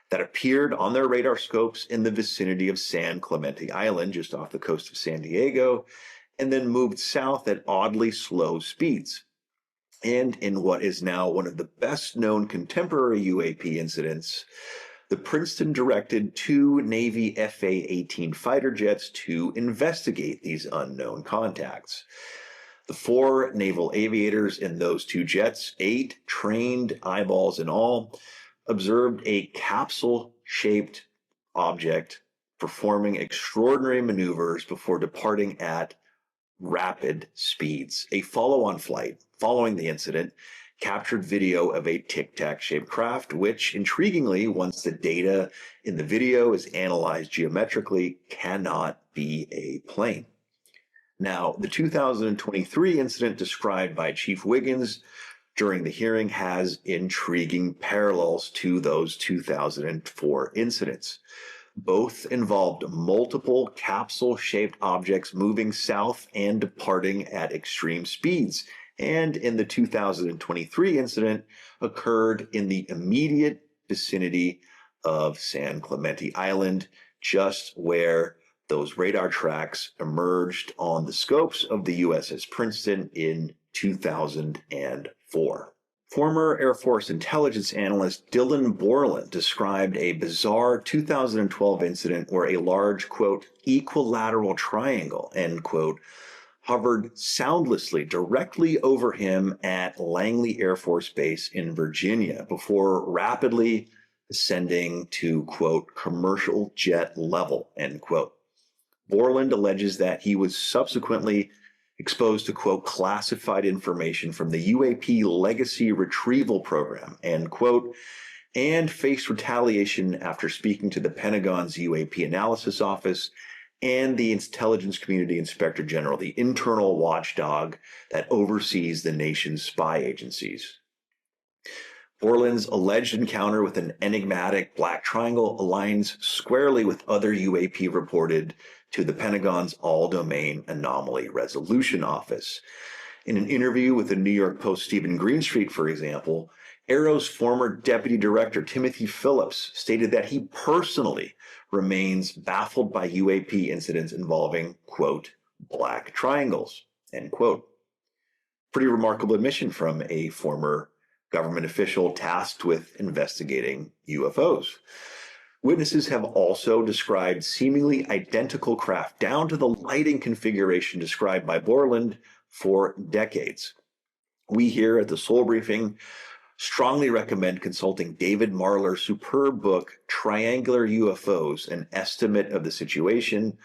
that appeared on their radar scopes in the vicinity of San Clemente Island, just off the coast of San Diego, and then moved south at oddly slow speeds. And in what is now one of the best known contemporary UAP incidents, the Princeton directed 2 Navy FA-18 fighter jets to investigate these unknown contacts. The 4 naval aviators in those 2 jets, 8 trained eyeballs in all, observed a capsule-shaped object performing extraordinary maneuvers before departing at rapid speeds. A follow-on flight following the incident captured video of a tic-tac shaped craft, which intriguingly, once the data in the video is analyzed geometrically, cannot be a plane. Now, the 2023 incident described by Chief Wiggins during the hearing has intriguing parallels to those 2004 incidents. Both involved multiple capsule-shaped objects moving south and departing at extreme speeds, and in the 2023 incident occurred in the immediate vicinity of San Clemente Island, just where those radar tracks emerged on the scopes of the USS Princeton in 2004. Former Air Force intelligence analyst Dylan Borland described a bizarre 2012 incident where a large, quote, equilateral triangle, end quote, hovered soundlessly directly over him at Langley Air Force Base in Virginia before rapidly ascending to, quote, commercial jet level, end quote. Borland alleges that he was subsequently exposed to, quote, classified information from the UAP Legacy Retrieval Program, end quote, and faced retaliation after speaking to the Pentagon's UAP Analysis Office and the Intelligence Community Inspector General, the internal watchdog that oversees the nation's spy agencies. Borland's alleged encounter with an enigmatic black triangle aligns squarely with other UAP reported to the Pentagon's All-Domain Anomaly Resolution Office. In an interview with the New York Post Stephen Greenstreet, for example, AARO's former deputy director Timothy Phillips stated that he personally remains baffled by UAP incidents involving, quote, black triangles, end quote. Pretty remarkable admission from a former government official tasked with investigating UFOs. Witnesses have also described seemingly identical craft down to the lighting configuration described by Borland for decades. We here at the Sol Briefing strongly recommend consulting David Marler's superb book, Triangular UFOs, An Estimate of the Situation,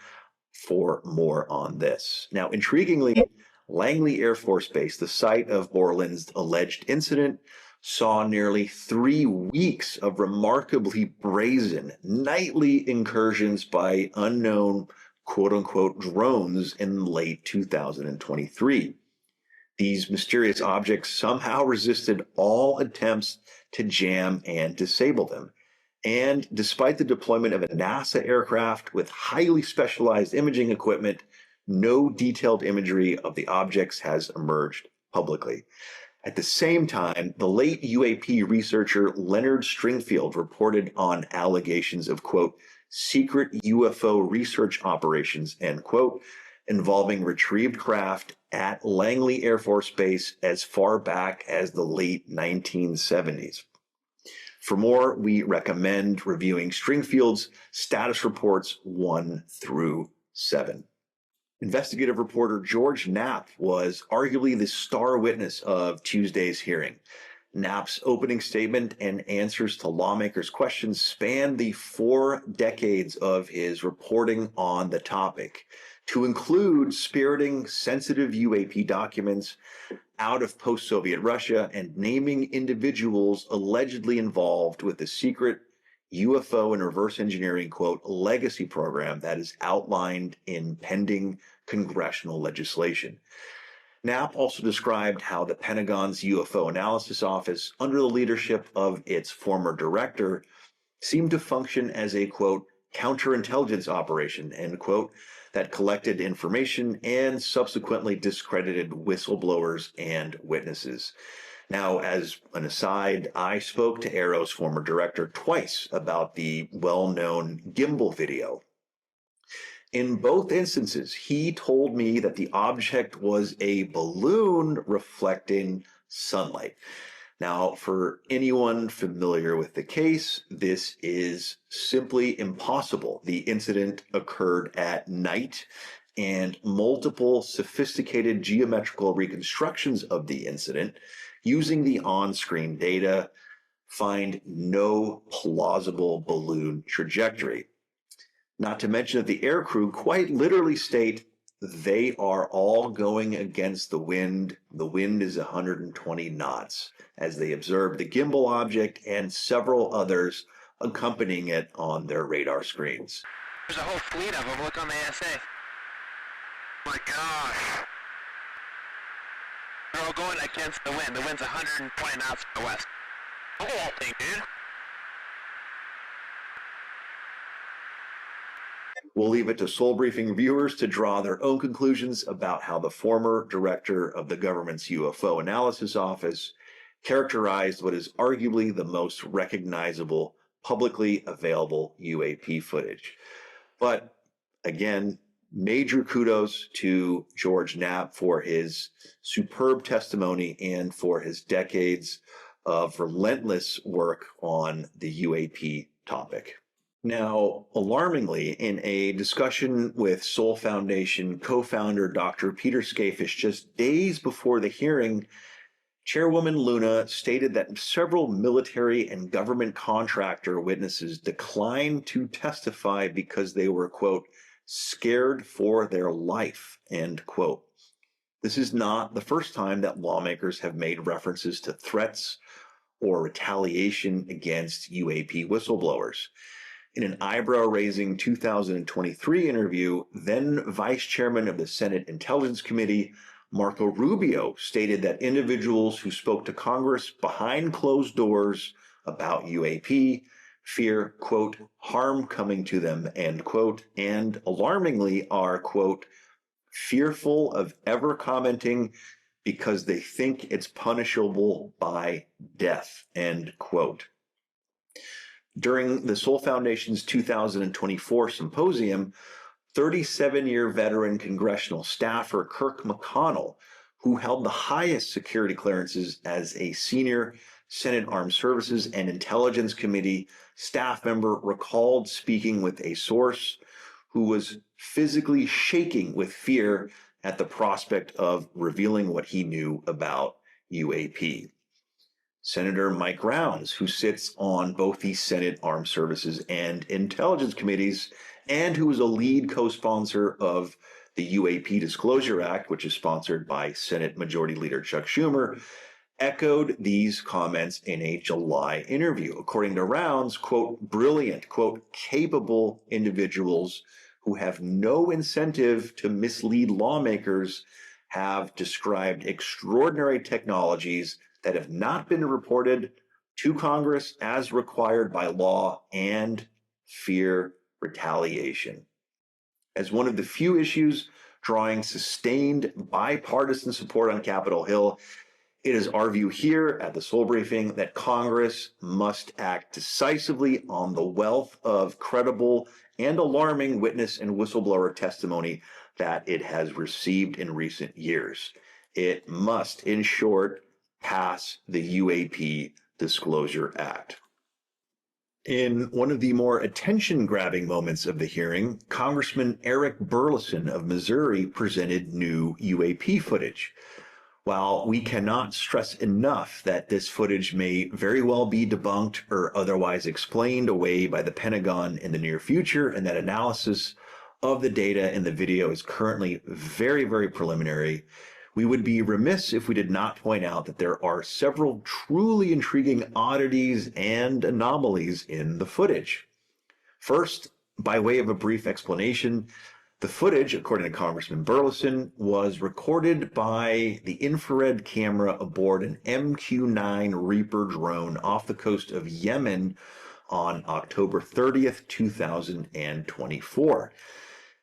for more on this. Now, intriguingly, Langley Air Force Base, the site of Borland's alleged incident, saw nearly 3 weeks of remarkably brazen nightly incursions by unknown quote-unquote drones in late 2023. These mysterious objects somehow resisted all attempts to jam and disable them. And despite the deployment of a NASA aircraft with highly specialized imaging equipment, no detailed imagery of the objects has emerged publicly. At the same time, the late UAP researcher Leonard Stringfield reported on allegations of, quote, secret UFO research operations, end quote, involving retrieved craft at Langley Air Force Base as far back as the late 1970s. For more, we recommend reviewing Stringfield's status reports 1 through 7. Investigative reporter George Knapp was arguably the star witness of Tuesday's hearing. Knapp's opening statement and answers to lawmakers' questions span the 4 decades of his reporting on the topic, to include spiriting sensitive UAP documents out of post-Soviet Russia and naming individuals allegedly involved with the secret UFO and reverse engineering, quote, legacy program that is outlined in pending congressional legislation. Knapp also described how the Pentagon's UFO Analysis Office, under the leadership of its former director, seemed to function as a, quote, counterintelligence operation, end quote, that collected information and subsequently discredited whistleblowers and witnesses. Now, as an aside, I spoke to AARO's former director twice about the well-known gimbal video. In both instances, he told me that the object was a balloon reflecting sunlight. Now, for anyone familiar with the case, this is simply impossible. The incident occurred at night, and multiple sophisticated geometrical reconstructions of the incident using the on-screen data find no plausible balloon trajectory. Not to mention that the aircrew quite literally state they are all going against the wind. The wind is 120 knots as they observe the gimbal object and several others accompanying it on their radar screens. There's a whole fleet of them. Look on the ASA. My gosh. They're all going against the wind. The wind's 120 knots to the west. Look at that thing, dude. We'll leave it to Sol Briefing viewers to draw their own conclusions about how the former director of the government's UFO analysis office characterized what is arguably the most recognizable publicly available UAP footage. But again, major kudos to George Knapp for his superb testimony and for his decades of relentless work on the UAP topic. Now, alarmingly, in a discussion with Sol Foundation co-founder Dr. Peter Skafish just days before the hearing, Chairwoman Luna stated that several military and government contractor witnesses declined to testify because they were, quote, scared for their life, end quote. This is not the first time that lawmakers have made references to threats or retaliation against UAP whistleblowers. In an eyebrow-raising 2023 interview, then Vice Chairman of the Senate Intelligence Committee, Marco Rubio, stated that individuals who spoke to Congress behind closed doors about UAP fear, quote, harm coming to them, end quote, and alarmingly are, quote, fearful of ever commenting because they think it's punishable by death, end quote. During the Sol Foundation's 2024 symposium, 37-year veteran congressional staffer Kirk McConnell, who held the highest security clearances as a senior Senate Armed Services and Intelligence Committee staff member, recalled speaking with a source who was physically shaking with fear at the prospect of revealing what he knew about UAP. Senator Mike Rounds, who sits on both the Senate Armed Services and Intelligence Committees, and who is a lead co-sponsor of the UAP Disclosure Act, which is sponsored by Senate Majority Leader Chuck Schumer, echoed these comments in a July interview. According to Rounds, quote, brilliant, quote, capable individuals who have no incentive to mislead lawmakers have described extraordinary technologies that have not been reported to Congress as required by law and fear retaliation. As one of the few issues drawing sustained bipartisan support on Capitol Hill, it is our view here at the Sol Briefing that Congress must act decisively on the wealth of credible and alarming witness and whistleblower testimony that it has received in recent years. It must, in short, pass the UAP Disclosure Act. In one of the more attention-grabbing moments of the hearing, Congressman Eric Burleson of Missouri presented new UAP footage. While we cannot stress enough that this footage may very well be debunked or otherwise explained away by the Pentagon in the near future, and that analysis of the data in the video is currently very, very preliminary, we would be remiss if we did not point out that there are several truly intriguing oddities and anomalies in the footage. First, by way of a brief explanation, the footage, according to Congressman Burleson, was recorded by the infrared camera aboard an MQ-9 Reaper drone off the coast of Yemen on October 30th, 2024.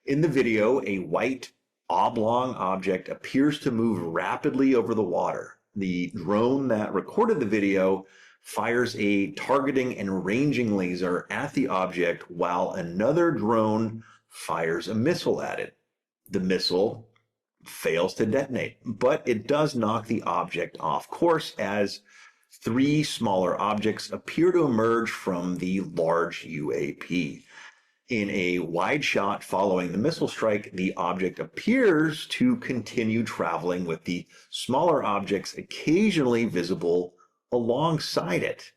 In the video, a white oblong object appears to move rapidly over the water. The drone that recorded the video fires a targeting and ranging laser at the object while another drone fires a missile at it. The missile fails to detonate, but it does knock the object off course as 3 smaller objects appear to emerge from the large UAP. In a wide shot following the missile strike, the object appears to continue traveling with the smaller objects occasionally visible alongside it.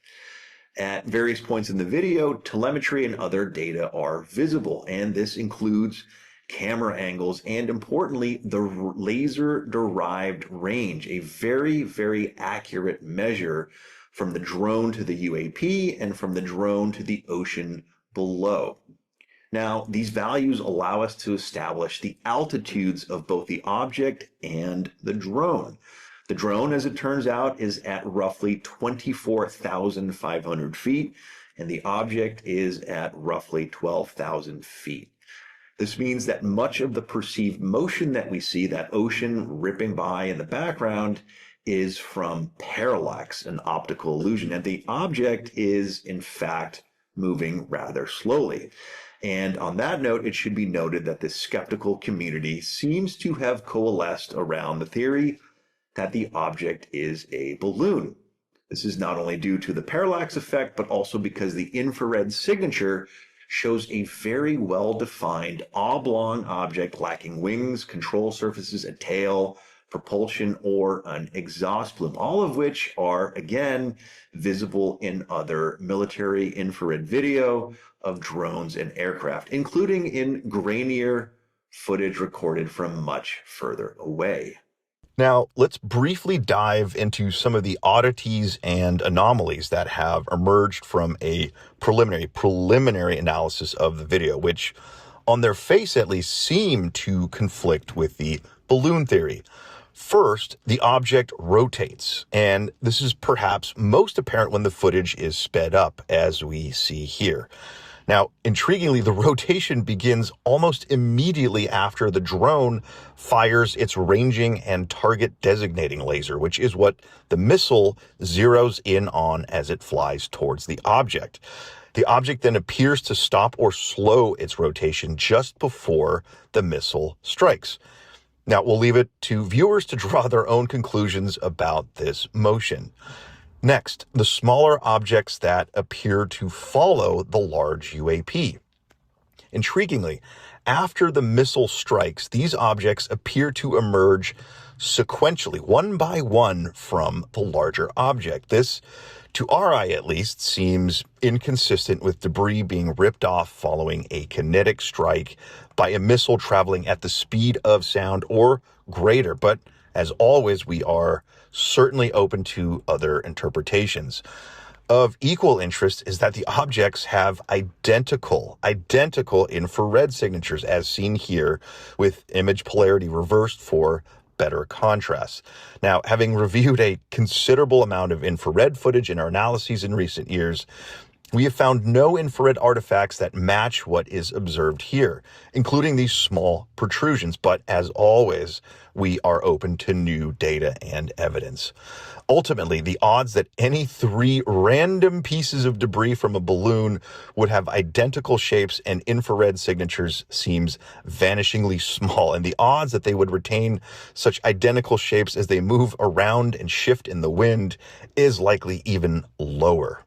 At various points in the video, telemetry and other data are visible, and this includes camera angles and, importantly, the laser-derived range, a very, very accurate measure from the drone to the UAP and from the drone to the ocean below. Now, these values allow us to establish the altitudes of both the object and the drone. The drone, as it turns out, is at roughly 24,500 feet, and the object is at roughly 12,000 feet. This means that much of the perceived motion that we see, that ocean ripping by in the background, is from parallax, an optical illusion, and the object is, in fact, moving rather slowly. And on that note, it should be noted that the skeptical community seems to have coalesced around the theory that the object is a balloon. This is not only due to the parallax effect, but also because the infrared signature shows a very well-defined oblong object lacking wings, control surfaces, a tail, propulsion, or an exhaust plume, all of which are, again, visible in other military infrared video of drones and aircraft, including in grainier footage recorded from much further away. Now, let's briefly dive into some of the oddities and anomalies that have emerged from a preliminary analysis of the video, which on their face at least seem to conflict with the balloon theory. First, the object rotates, and this is perhaps most apparent when the footage is sped up, as we see here. Now, intriguingly, the rotation begins almost immediately after the drone fires its ranging and target designating laser, which is what the missile zeroes in on as it flies towards the object. The object then appears to stop or slow its rotation just before the missile strikes. Now, we'll leave it to viewers to draw their own conclusions about this motion. Next, the smaller objects that appear to follow the large UAP. Intriguingly, after the missile strikes, these objects appear to emerge sequentially, one by one, from the larger object. This, to our eye at least, seems inconsistent with debris being ripped off following a kinetic strike by a missile traveling at the speed of sound or greater. But as always, we are certainly open to other interpretations. Of equal interest is that the objects have identical infrared signatures, as seen here, with image polarity reversed for better contrast. Now, having reviewed a considerable amount of infrared footage in our analyses in recent years, we have found no infrared artifacts that match what is observed here, including these small protrusions. But as always, we are open to new data and evidence. Ultimately, the odds that any 3 random pieces of debris from a balloon would have identical shapes and infrared signatures seems vanishingly small, and the odds that they would retain such identical shapes as they move around and shift in the wind is likely even lower.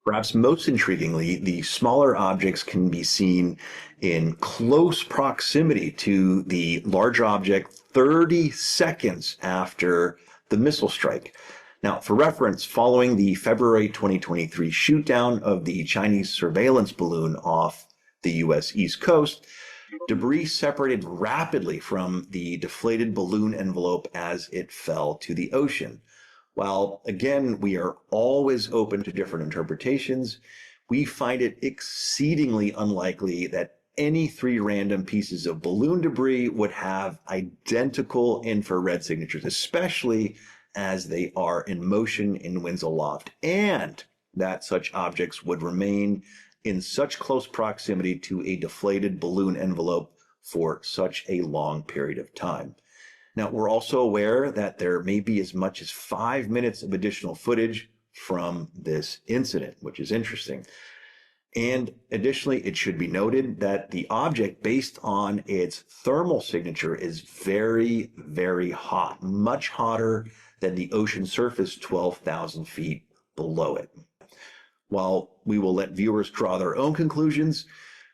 Perhaps most intriguingly, the smaller objects can be seen in close proximity to the large object 30 seconds after the missile strike. Now, for reference, following the February 2023 shootdown of the Chinese surveillance balloon off the U.S. East Coast, debris separated rapidly from the deflated balloon envelope as it fell to the ocean. While, again, we are always open to different interpretations, we find it exceedingly unlikely that any 3 random pieces of balloon debris would have identical infrared signatures, especially as they are in motion in winds aloft, and that such objects would remain in such close proximity to a deflated balloon envelope for such a long period of time. Now, we're also aware that there may be as much as 5 minutes of additional footage from this incident, which is interesting. And additionally, it should be noted that the object, based on its thermal signature, is very, very hot, much hotter than the ocean surface 12,000 feet below it. While we will let viewers draw their own conclusions,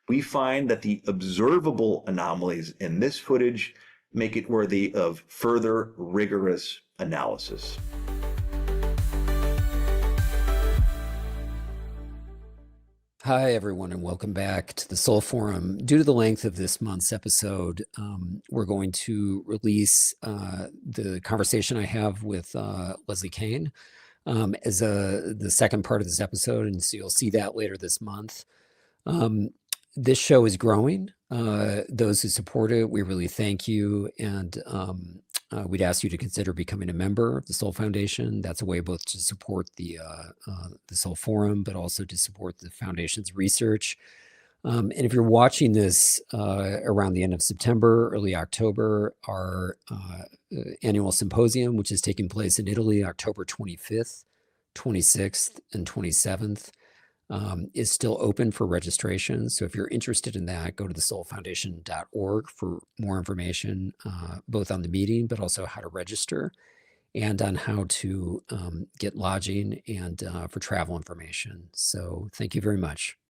we find that the observable anomalies in this footage make it worthy of further rigorous analysis. Hi, everyone, and welcome back to the Sol Forum. Due to the length of this month's episode, we're going to release the conversation I have with Leslie Kean as the second part of this episode, and so you'll see that later this month. This show is growing. Those who support it, we really thank you, and we'd ask you to consider becoming a member of the Sol Foundation. That's a way both to support the Sol Forum, but also to support the Foundation's research. And if you're watching this around the end of September, early October, our annual symposium, which is taking place in Italy, October 25th, 26th, and 27th, is still open for registration. So if you're interested in that, go to thesolfoundation.org for more information, both on the meeting, but also how to register and on how to get lodging and for travel information. So thank you very much.